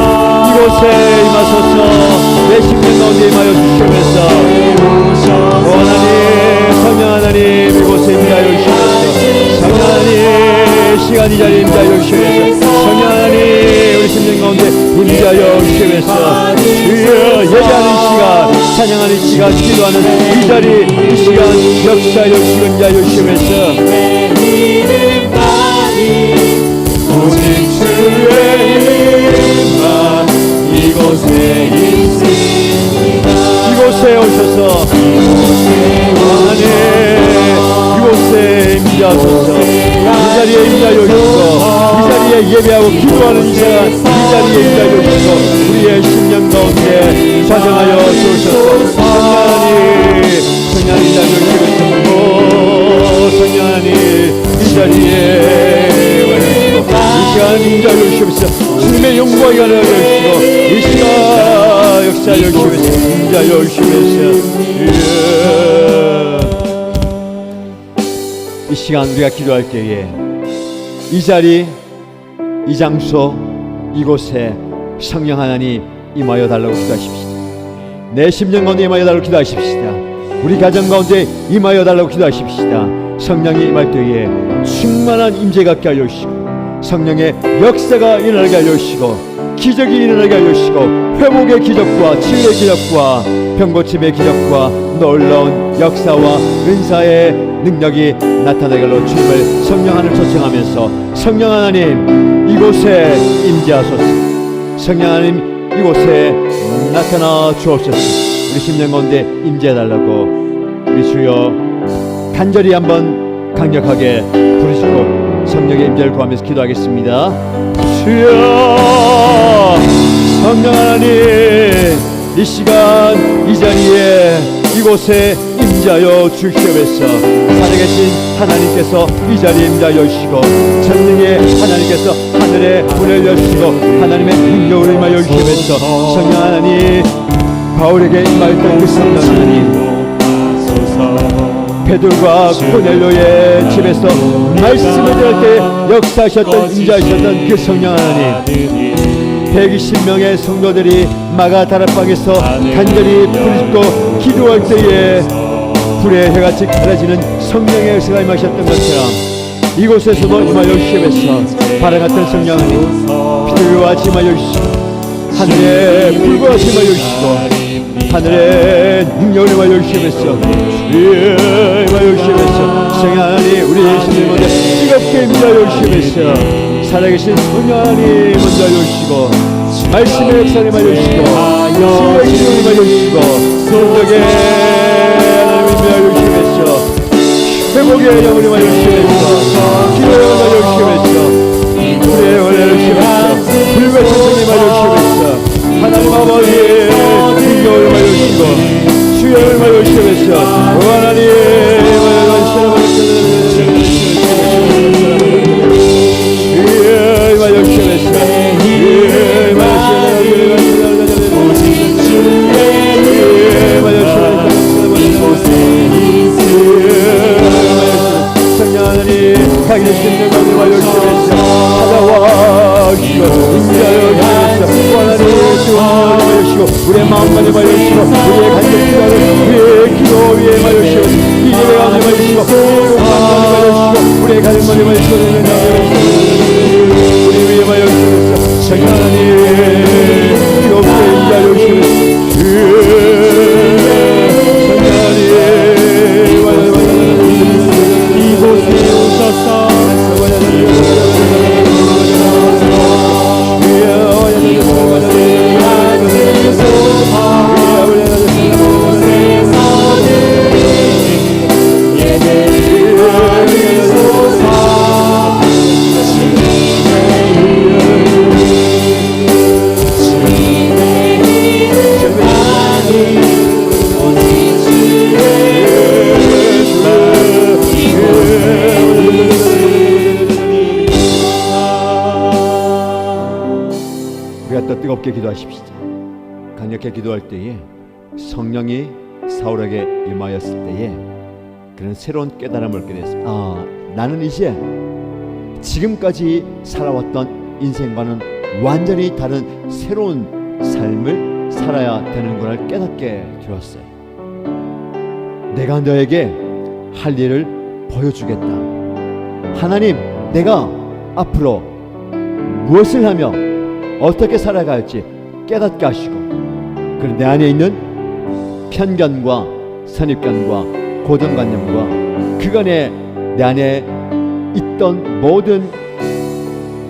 이곳에 임하소서. 내 심령 가운데 임하여 주시옵소서. 하나님 성령 하나님 이곳에 임재하여 주시옵소서. 성령 하나님 시간 이 자리에 임재하여 주시옵소서. 성령 하나님 우리 심령 가운데 임재하여 주시옵소서. 주여 예배하는 시간 찬양하는 시간 기도하는 이 자리 이 시간 역사하여 주시고 임재하여 주시옵소서. 오직 주의 이름만 이곳에 있습니다. 이곳에 오셔서 하나님 이곳에 임재하소서. 이 자리에 임재하여 주시고 이 자리에 예배하고 기도하는 이 시간 이 자리에 임재하여 주시고 우리의 심령 가운데 좌정하여 주옵소서. 성령하나님 성령하나님 임재하여 주시고 성령하나님 이 자리에 이 시간 임재하여 주시옵소서. 주님의 영광이 하나여 주시고 이 시간 역사하여 주시옵소서. 임재하여 주시옵소서. 이 시간 우리가 기도할 때에 이 자리 이 장소 이곳에 성령 하나님 임하여 달라고 기도하십시다. 내 심령 가운데 임하여 달라고 기도하십시다. 우리 가정 가운데 임하여 달라고 기도하십시다. 성령이 임할 때에 충만한 임재가 있게 하여 주시고 성령의 역사가 일어나게 하여 주시고 기적이 일어나게 하여 주시고 회복의 기적과 치유의 기적과 병고침의 기적과 놀라운 역사와 은사의 능력이 나타나게 하려 주님을 성령 하나님 초청하면서 성령 하나님 이곳에 임재하소서. 성령 하나님 이곳에 나타나 주옵소서. 우리 심령 가운데 임재해달라고 우리 주여 간절히 한번 강력하게 부르시고 성령의 임재를 구하면서 기도하겠습니다. 주여 성령 하나님 이 시간 이 자리에 이곳에 임재하여 주시옵소서. 살아계신 하나님께서 이 자리에 임재하여 주시고 전능의 하나님께서 하늘의 문을 여시고 하나님의 능력으로 임하여 주시옵소서. 성령 하나님 바울에게 임하였던 그 성령 하나님 베드로가 고넬료의 집에서 말씀을 들을 때 역사하셨던 임재하셨던 그 성령 하나님 120명의 성도들이 마가 다락방에서 간절히 부르짖고 기도할 때에 불의 해같이 갈라지는 성령의 역사가 임하셨던 것처럼 이곳에서도 임하여 주시옵소서. 바람 같은 성령 하나님 비둘기와 같이 임하여 주시고 하늘에 불과 같이 임하여 주시고 하늘의 능력을 임하여 주시옵소서. 임하여 주시옵소서. 성령 하나님 우리의 신을 먼저 뜨겁게 임하여 주시옵소서. 살아계신 성령 하나님 먼저 알려 주시고 말씀의 역사를 임하여주시고 신령의 기름을 임하여주시고 성령의 하나님을 임하여주시면서 회복의 영을 임하여주시면서 기도의 영을 임하여주시면서 우리의 영을 임하여주시면서 불과 천성을 임하여주시면서 하나님 아버지의 능력을 임하여주시고 주의 영을 임하여주시면서 하나님 우리의 마음만을 말려주시고 우리의 간절기도를 우리의 기도 위에 말려주시고 이 예배가 말려주시고 우리의 가정만을 말려주시고 우리 위에 말려주시고 성령 하나님 기도 위에 말려주시고 성령 하나님 이곳에 오셔서 뜨겁게 기도하십시다. 강력하게 기도할 때에 성령이 사울에게 임하였을 때에 그런 새로운 깨달음을 얻게 됐습니다. 나는 이제 지금까지 살아왔던 인생과는 완전히 다른 새로운 삶을 살아야 되는 걸 깨닫게 되었어요. 내가 너에게 할 일을 보여주겠다. 하나님, 내가 앞으로 무엇을 하며 어떻게 살아갈지 깨닫게 하시고, 그리고 내 안에 있는 편견과 선입견과 고정관념과 그간에 내 안에 있던 모든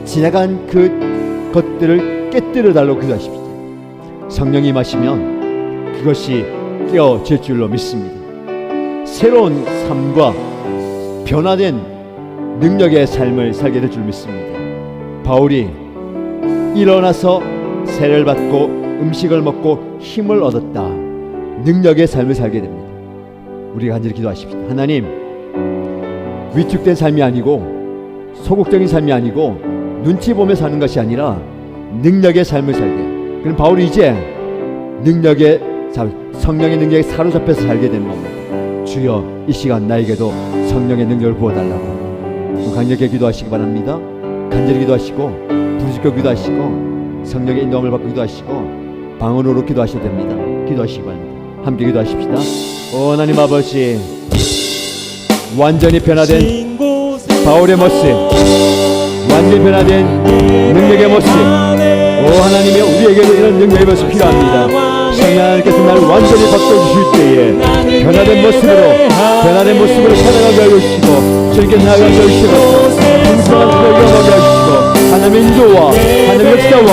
지나간 그 것들을 깨뜨려 달라고 기도하십시오. 성령이 임하시면 그것이 깨어질 줄로 믿습니다. 새로운 삶과 변화된 능력의 삶을 살게 될 줄 믿습니다. 바울이 일어나서 세례를 받고 음식을 먹고 힘을 얻었다. 능력의 삶을 살게 됩니다. 우리가 간절히 기도하십시다. 하나님, 위축된 삶이 아니고 소극적인 삶이 아니고 눈치 보며 사는 것이 아니라 능력의 삶을 살게. 그럼 바울이 이제 능력의 성령의 능력에 사로잡혀서 살게 되는 겁니다. 주여, 이 시간 나에게도 성령의 능력을 부어달라고 강력하게 기도하시기 바랍니다. 간절히 기도하시고 부르짖고 기도하시고 성령의 인도함을 받고 기도하시고 방언으로 기도하셔도 됩니다. 기도하시기 바랍니다. 함께 기도하십시다. 하나님 아버지, 완전히 변화된 바울의 모습, 완전히 변화된 능력의 모습, 하나님의 우리에게도 이런 능력의 모습이 필요합니다. 하나님께서 나를 완전히 바꿔주실 때에 변화된 모습으로 살아가게 해주시고 저렇게 나아가게 해주시고 풍성한 그걸 경험하게 해주시고 하나님의 인도와 하나님의 역사와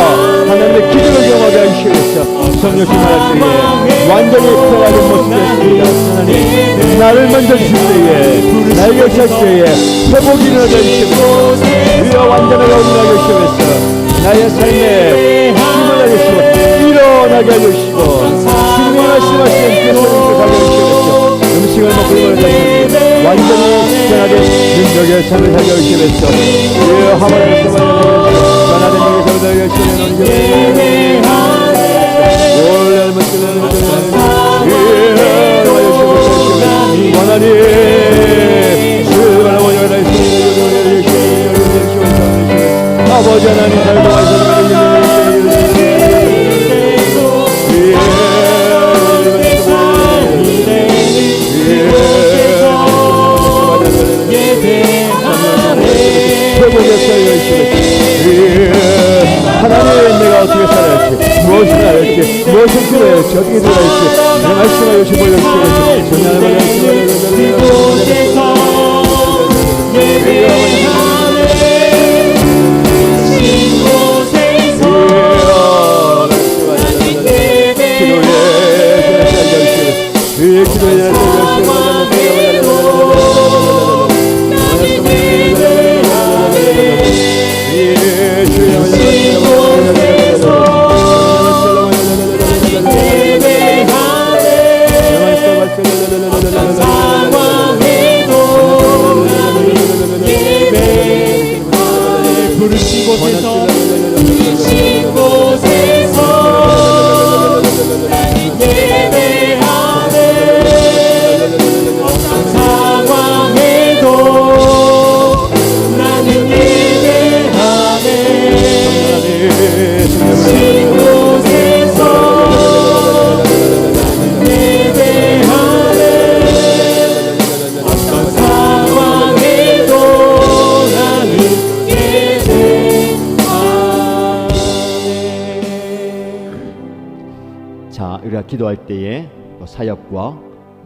하나님의 기적을 경험하게 해주시고 성령 충만할 때에 완전히 변화된 모습이었습니다. 하나님, 나를 만져주실 때에 나에게 하실 때에 회복이 일어나게 해주시고 우리가 완전하게 일어나게 해주시면서 나의 삶에 힘을 내주시고 일어나게 해주시고 주님이 말씀하시는 그 소리를 가게 해주시면서 음식을 먹고 일어나게 완전히 변화된 능력의 삶을 살게 해주시면서 하나님의 변화된 능력의 삶을 살게 해주시면 아버지 하나님 하나님, 내가 어떻게 살아야 할지, 무엇을 해야 할지, 무엇을 들어야 할지, 어떻게 들어야 할지 내 말씀을 요시 보여주시고 부르신 곳에서 부르신 곳에서 나는 예배하네. 어떤 상황에도 나는 예배하네. 부르신 곳에서 나는 예배하네. 어떤 상황에도 나는 자, 우리가 기도할 때에 또 사역과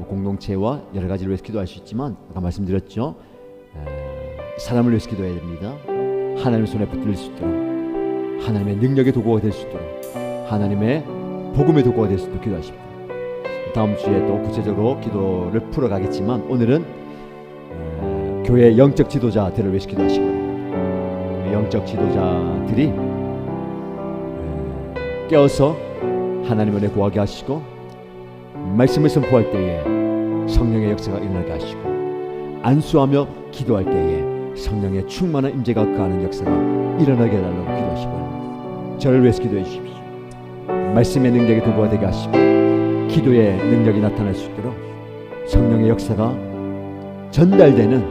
공동체와 여러 가지를 위해서 기도할 수 있지만 아까 말씀드렸죠. 사람을 위해서 기도해야 됩니다. 하나님의 손에 붙들 수 있도록, 하나님의 능력의 도구가 될 수 있도록, 하나님의 복음의 도구가 될 수 있도록 기도하십니다. 다음 주에 또 구체적으로 기도를 풀어가겠지만 오늘은 교회 영적 지도자들을 위해서 기도하시기 바랍니다. 영적 지도자들이 깨어서 하나님 은혜 구하게 하시고 말씀을 선포할 때에 성령의 역사가 일어나게 하시고 안수하며 기도할 때에 성령의 충만한 임재가 가하는 역사가 일어나게 해달라고 기도하시기 바랍니다. 저를 위해서 기도해 주십시오. 말씀의 능력의 도구가 되게 하시고 기도의 능력이 나타날 수 있도록 성령의 역사가 전달되는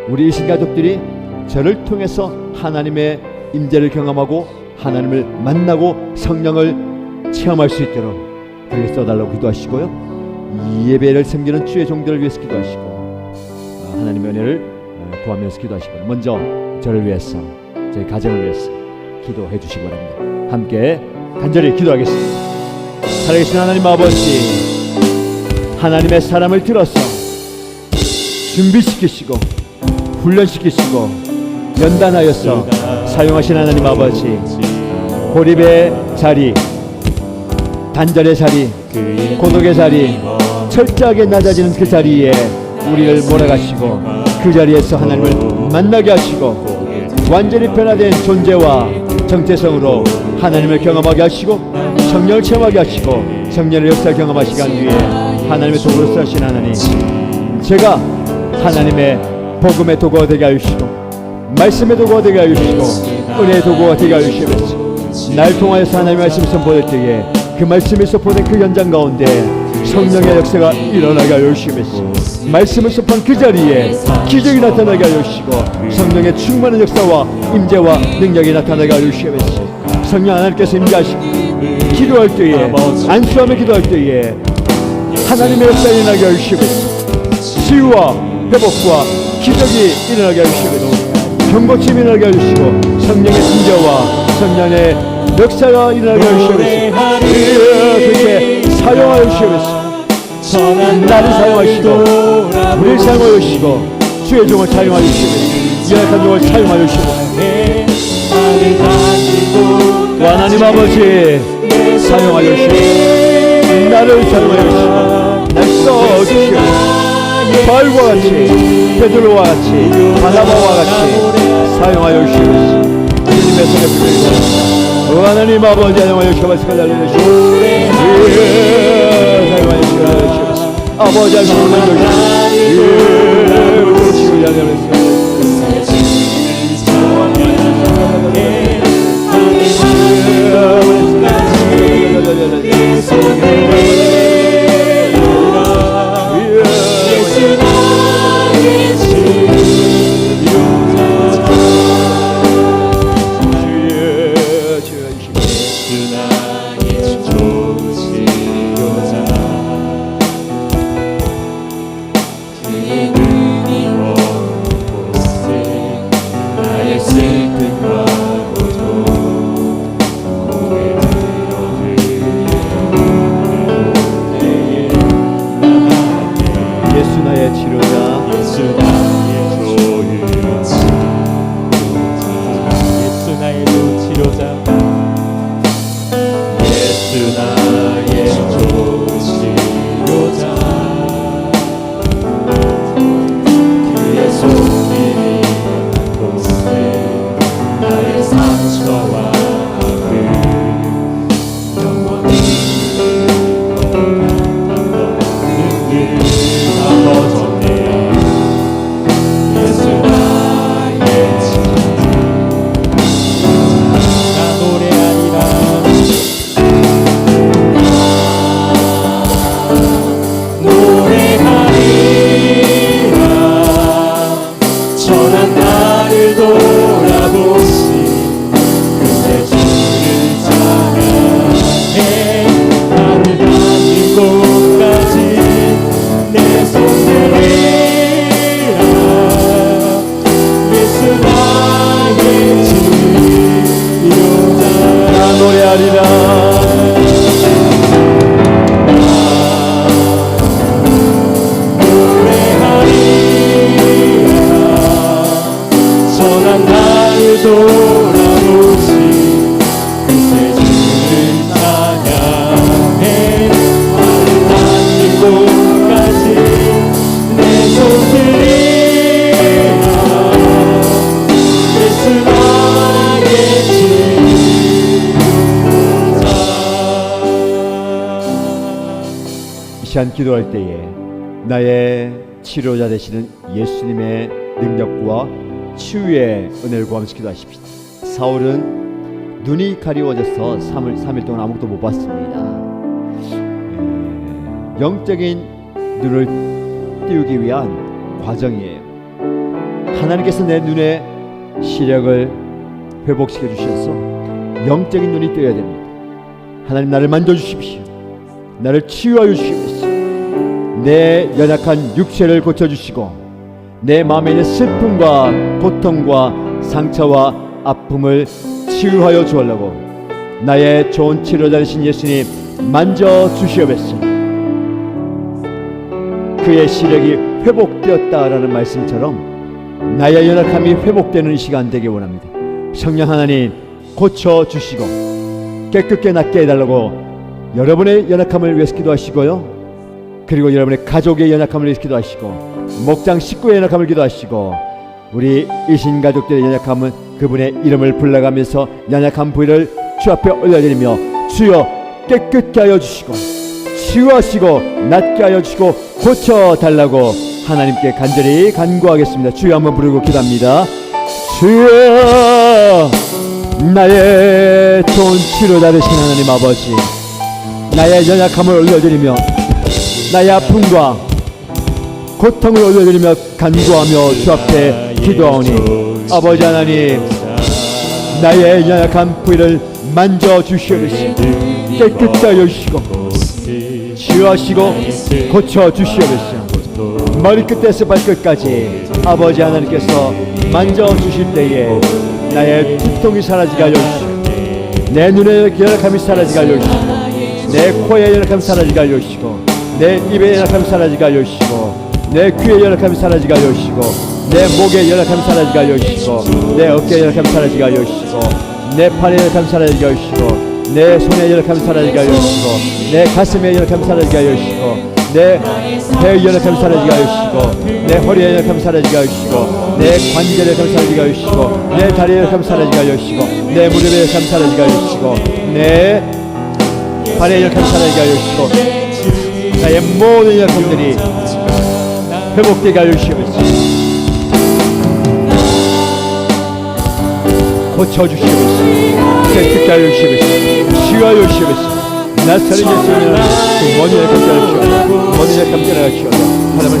우리 이신 가족들이 저를 통해서 하나님의 임재를 경험하고 하나님을 만나고 성령을 체험할 수 있도록 그렇게 써달라고 기도하시고요. 이 예배를 섬기는 주의 종들을 위해서 기도하시고 하나님의 은혜를 구하면서 기도하시고 먼저 저를 위해서 저희 가정을 위해서 기도해 주시기 바랍니다. 함께 간절히 기도하겠습니다. 살아계신 하나님 아버지, 하나님의 사람을 들어서 준비시키시고 훈련시키시고 연단하여서 사용하신 하나님 아버지, 고립의 자리, 단절의 자리, 고독의 자리, 철저하게 낮아지는 그 자리에 우리를 몰아가시고 그 자리에서 하나님을 만나게 하시고 완전히 변화된 존재와 정체성으로 하나님을 경험하게 하시고 성령을 체험하게 하시고 성령의 역사를 경험하시기 위해 하나님의 도구로 쓰신 하나님, 제가 하나님의 복음의 도구가 되게 하시고 말씀의 도구가 되게 하시고 은혜의 도구가 되게 하시면서 날 통하여서 하나님의 말씀을 선포할 때에 그 말씀을 선포된 그 현장 가운데 성령의 역사가 일어나게 하여 주시면서 말씀을 선포한 그 자리에 기적이 나타나게 하여 주시고 성령의 충만한 역사와 임재와 능력이 나타나게 하여 주시면서 성령 하나님께서 임재하시고 기도할 때에 안수하며 기도할 때에 하나님의 역사가 일어나게 하여 주시면서 치유와 회복과 기적이 일어나게 하여 주시면서 경고침이 일어나게 하여 주시고 성령의 임재와 성령의 역사가 일어나게 하여 주시면서 그렇게 사용하여 주시면서 나를 사용하시고 우리를 사용하여 주시고 주의 종을 사용하여 주시면서 연약한 종을 사용하여 주시면서 하나님 아버지 사용하여 주시고 나를 사용하여 주시고 날 써주시고 바울과 같이 베드로와 같이 바나바와 같이 사용하여 주시면서 주님의 손에 붙들고 하나님 아버지 사용하여 주시면서 달려주시고 사용하여 주시면서 아버지 하나님 만져주시고 주시고 선한 나를 돌아보시 그새 주를 찬양해 나를 닿는 곳까지 내 손 들이라 예수 나의 치료자. 이 시간 기도할 때에 나의 치료자 되시는 예수님의 능력과 치유의 은혜를 구하면서 기도하십시다. 사울은 눈이 가리워져서 3일 동안 아무것도 못 봤습니다. 영적인 눈을 띄우기 위한 과정이에요. 하나님께서 내 눈의 시력을 회복시켜 주셔서 영적인 눈이 뜨여야 됩니다. 하나님 나를 만져주십시오. 나를 치유하여 주시옵소서. 내 연약한 육체를 고쳐주시고 내 마음에 있는 슬픔과 고통과 상처와 아픔을 치유하여 주려고 나의 좋은 치료자 되신 예수님 만져주시옵소서. 그의 시력이 회복되었다라는 말씀처럼 나의 연약함이 회복되는 시간 되길 원합니다. 성령 하나님 고쳐주시고 깨끗게 낫게 해달라고 여러분의 연약함을 위해서 기도하시고요, 그리고 여러분의 가족의 연약함을 위해서 기도하시고 목장 식구의 연약함을 기도하시고 우리 일신가족들의 연약함은 그분의 이름을 불러가면서 연약한 부위를 주 앞에 올려드리며 주여 깨끗게 하여 주시고 치유하시고 낫게 하여 주시고 고쳐달라고 하나님께 간절히 간구하겠습니다. 주여 한번 부르고 기도합니다. 주여 나의 좋은 치료자 되신 하나님 아버지, 나의 연약함을 올려드리며 나의 아픔과 고통을 올려드리며 간구하며 주 앞에 기도하오니 아버지 하나님 나의 연약한 부위를 만져주시옵소서. 깨끗게 하여 주시고 치유하시고 고쳐주시옵소서. 머리끝에서 발끝까지 아버지 하나님께서 만져주실 때에 나의 두통이 사라지게 하여 주시고 내 눈의 연약함이 사라지게 하여 주시고 내 코의 연약함이 사라지게 하여 주시고 내 입의 연약함이 사라지게 하여 주시고 내 귀의 연약함이 사라지게 하여 주시고 내 목의 연약함이 사라지게 하여 주시고 내 어깨의 연약함이 사라지게 하여 주시고 내 팔의 연약함이 사라지게 하여 주시고 내 손의 연약함이 사라지게 하여 주시고 내 가슴의 연약함이 사라지게 하여 주시고 내 배의 연약함이 사라지게 하여 주시고 내 허리의 연약함이 사라지게 하여 주시고 내 관절의 연약함이 사라지게 하여 주시고 내 다리의 연약함이 사라지게 하여 주시고 내 무릎의 연약함이 사라지게 하여 주시고 내 발의 연약함이 사라지게 하여 주시고 나의 모든 연약함들이 회복되게 하여 주시옵소서. 고쳐주시옵소서. 깨끗게 하여 주시옵소서. 치유하여 주시옵소서. 나사렛 예수님의 그 모든 연약함 떠나주시옵소서. 모든 연약함 떠나주시옵소서. 하나님을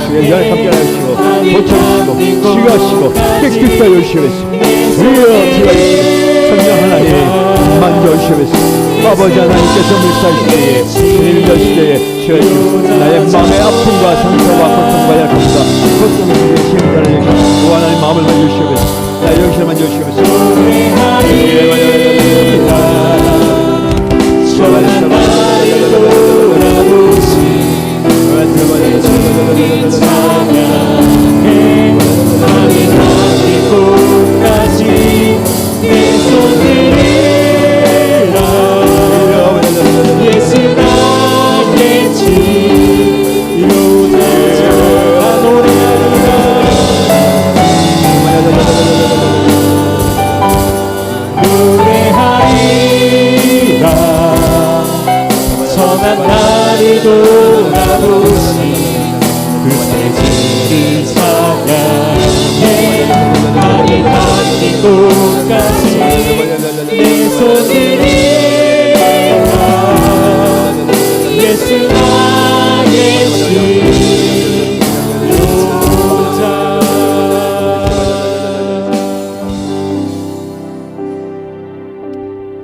주의 연약함 떠나주시고 고쳐주시고 치유하시고 깨끗게 하여 주시옵소서. 주여 치유하시고 성령 하나님 만져주시옵소서. 아버지 하나님께서 물사하실 때에 주님 되실 때에 나의 마음의 아픔과 상처와 고통과 약함과 고통을 힘들어 주시고 또 하나님 마음을 만져주시옵소서. 나의 영신을 만져주시옵소서.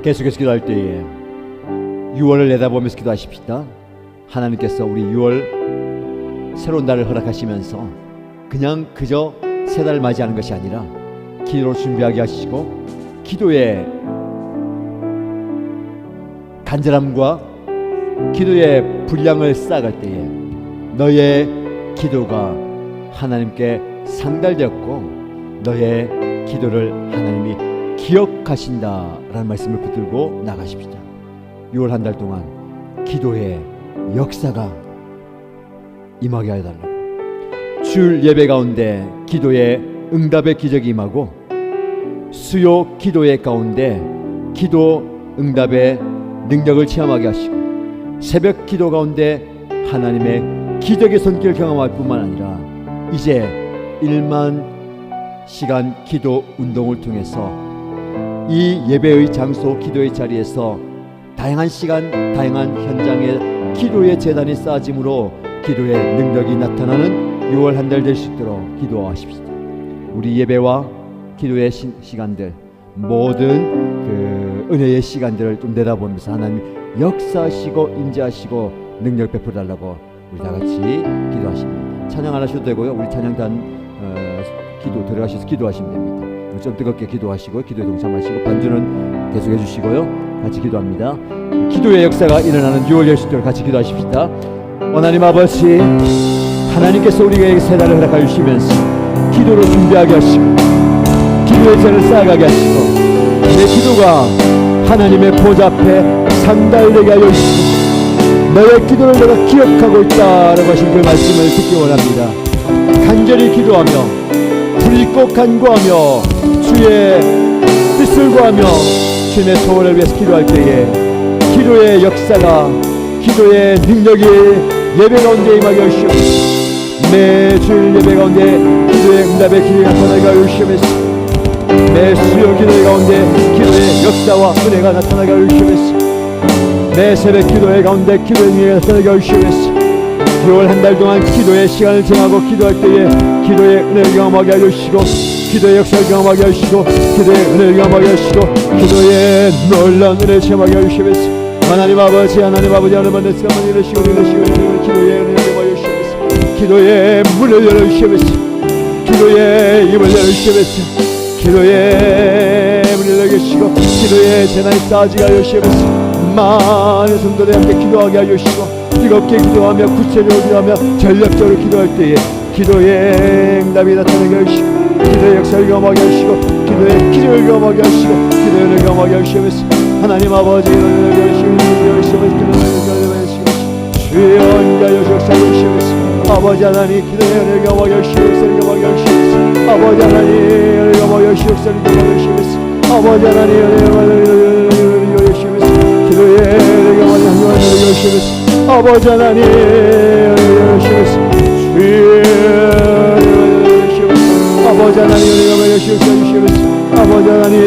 계속해서 기도할 때에 6월을 내다보면서 기도하십시다. 하나님께서 우리 6월 새로운 달을 허락하시면서 그냥 그저 새 달을 맞이하는 것이 아니라 기도로 준비하게 하시고 기도의 간절함과 기도의 분량을 쌓아갈 때에 너의 기도가 하나님께 상달되었고 너의 기도를 하나님이 기억하신다라는 말씀을 붙들고 나가십시다. 6월 한 달 동안 기도의 역사가 임하게 해달라고. 주일 예배 가운데 기도의 응답의 기적이 임하고 수요 기도의 가운데 기도 응답의 능력을 체험하게 하시고 새벽 기도 가운데 하나님의 기적의 손길을 경험할 뿐만 아니라 이제 1만 시간 기도 운동을 통해서 이 예배의 장소 기도의 자리에서 다양한 시간 다양한 현장에 기도의 재단이 쌓아짐으로 기도의 능력이 나타나는 6월 한 달 될 수 있도록 기도하십시다. 우리 예배와 기도의 시간들 모든 그 은혜의 시간들을 좀 내다보면서 하나님 역사하시고 인자하시고 능력 베풀어 달라고 우리 다 같이 기도하십니다. 찬양 안 하셔도 되고요. 우리 찬양단 기도 들어가셔서 기도하시면 됩니다. 좀 뜨겁게 기도하시고 기도에 동참하시고 반주는 계속해 주시고요. 같이 기도합니다. 기도의 역사가 일어나는 6월 열심을 같이 기도하십시다. 하나님 아버지, 하나님께서 우리에게 새 달을 허락하여 주시면서 기도로 준비하게 하시고 기도의 잔을 쌓아가게 하시고 내 기도가 하나님의 보좌 앞에 상달되게 하여 주시고 너의 기도를 내가 기억하고 있다라고 하신 그 말씀을 듣기 원합니다. 간절히 기도하며 불이 간구하며 주의 뜻을 구하며 주님의 소원을 위해서 기도할 때에 기도의 역사가 기도의 능력이 예배 가운데 임하게 하시옵소서. 매주일 예배 가운데 기도의 응답의 기능이 나타나게 하여 주시옵소서. 매 수요 기도의 가운데 기도의 역사와 은혜가 나타나게 하여 주시옵소서. 매 새벽 기도의 가운데 기도의 능력이 나타나게 하여 주시옵소서. 6월 한 달 동안 기도의 시간을 정하고 기도할 때에 기도의 은혜를 경험하게 하여 주시고 기도의 역사를 경험하게 하시고 기도의 은혜를 경험하게 하시고 기도의 놀라운 은혜를 체험하게 하여 주시옵소서. 하나님 아버지 하나님 아버지 하나님 이러시고 기도의 은혜를 경험하여 주시옵소서. 기도의 문을 열어주시옵소서. 기도의 입을 열어주시옵소서. 기도의 문을 열어주시고 기도의 재난이 쌓아지게 하여 주시옵소서. 많은 성도들이 함께 기도하게 하여 주시고 뜨겁게 기도하며 구체적으로 기도하며 전략적으로 기도할 때에 기도의 응답이 나타나게 하시고 기도의 역사를 경험하게 하시고 기도의 기적을 경험하게 하시고 기도의 은혜를 경험하게 하시면서 하나님 아버지 주의 언자여 역사를 주시면서 아버지 하나님 기도의 은혜를 경험하게 하시고 역사를 경험하게 하시면서 아버지 하나님 은혜를 경험하게 하시고 역사를 경험하게 하시면서 아버지 하나님 은혜를 경험하게 하시면서 기도의 은혜를 경험하게 하시면서 아버지 하나님 하시면서 주의 아버지 하나님 은혜가 주시옵소서. 아버지 하나님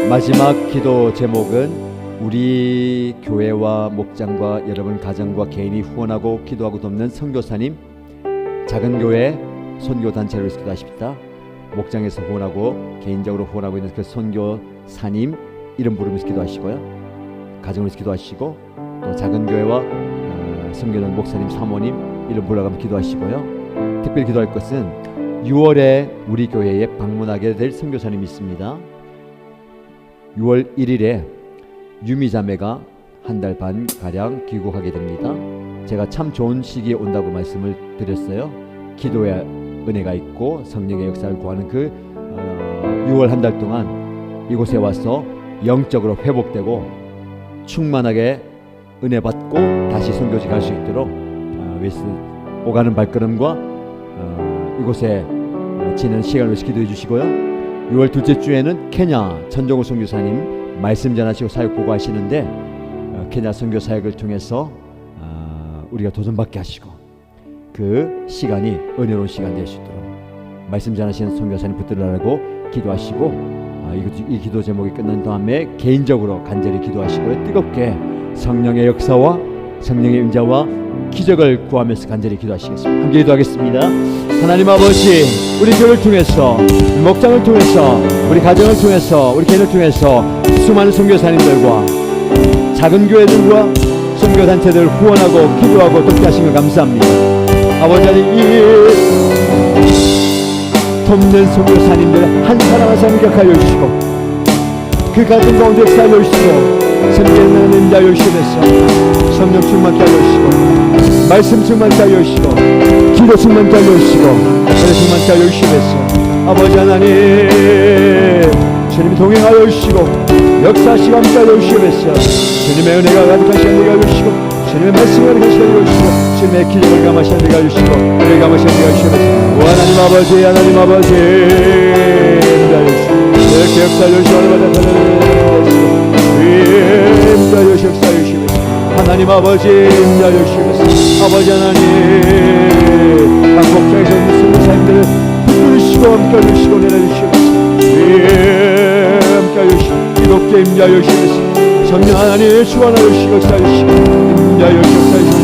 마지막 기도 제목은 우리 교회와 목장과 여러분 가정과 개인이 후원하고 기도하고 돕는 선교사님, 작은 교회 선교단체를 위해서 기도하십시다. 목장에서 후원하고 개인적으로 후원하고 있는 그 선교사님 이름 부르면서 기도하시고요. 가정을 위해서 기도하시고 또 작은 교회와 섬기는 목사님, 사모님 이름 불러가며 기도하시고요. 특별히 기도할 것은 6월에 우리 교회에 방문하게 될 선교사님이 있습니다. 6월 1일에 유미자매가 한 달 반 가량 귀국하게 됩니다. 제가 참 좋은 시기에 온다고 말씀을 드렸어요. 기도의 은혜가 있고 성령의 역사를 구하는 그 6월 한 달 동안 이곳에 와서 영적으로 회복되고 충만하게 은혜 받고 다시 선교지 갈 수 있도록 오가는 발걸음과 이곳에 지는 시간을 위해서 기도해 주시고요. 6월 둘째 주에는 케냐 천정호 선교사님 말씀 전하시고 사역 보고하시는데 케냐 선교 사역을 통해서 우리가 도전받게 하시고 그 시간이 은혜로운 시간 될 수 있도록 말씀 전하시는 선교사님 붙들으라고 기도하시고, 이 기도 제목이 끝난 다음에 개인적으로 간절히 기도하시고 뜨겁게 성령의 역사와 성령의 임재와 기적을 구하면서 간절히 기도하시겠습니다. 함께 기도하겠습니다. 하나님 아버지, 우리 교회를 통해서, 목장을 통해서, 우리 가정을 통해서, 우리 개인을 통해서 수많은 선교사님들과 작은 교회들과 선교단체들을 후원하고 기도하고 돕게 하신 것 감사합니다. 아버지, 이 돕는 선교사님들 한 사람 한 사람 기억하여 주시고, 그 가정 가운데 역사하여 주시고, 섬기는 임자 요시에서 성령 충만케 하여 주시고, 말씀 충만케 하여 주시고, 기도 충만케 하여 주시고, 은혜 충만케 하여 주시면서 아버지 하나님, 주님이 동행하여 주시고 역사하시고 함께하여 주시면서 주님의 은혜가 가득한 시간 되게 하여 주시고, 주님의 말씀을 가득한 시간 되게 하여 주시고, 주님의 기적을 감하시는 되게 하여 주시고, 은혜 감하시는 되게 하여 주시면서 오 하나님 아버지, 하나님 아버지 이렇게 역사하여 주시고 임자여 역사하여 주시면서 하나님 아버지 임자여 주시면서 아버지 하나님 각 목장에서 있는 선교사님들을 붙들으시고 함께하여 주시고 내려주시면서 함께하여 주시고 기독교 임자여 주시면서 성령 하나님 주관하여 주시고 역사하여 주시고 임자여 역사하여 주시고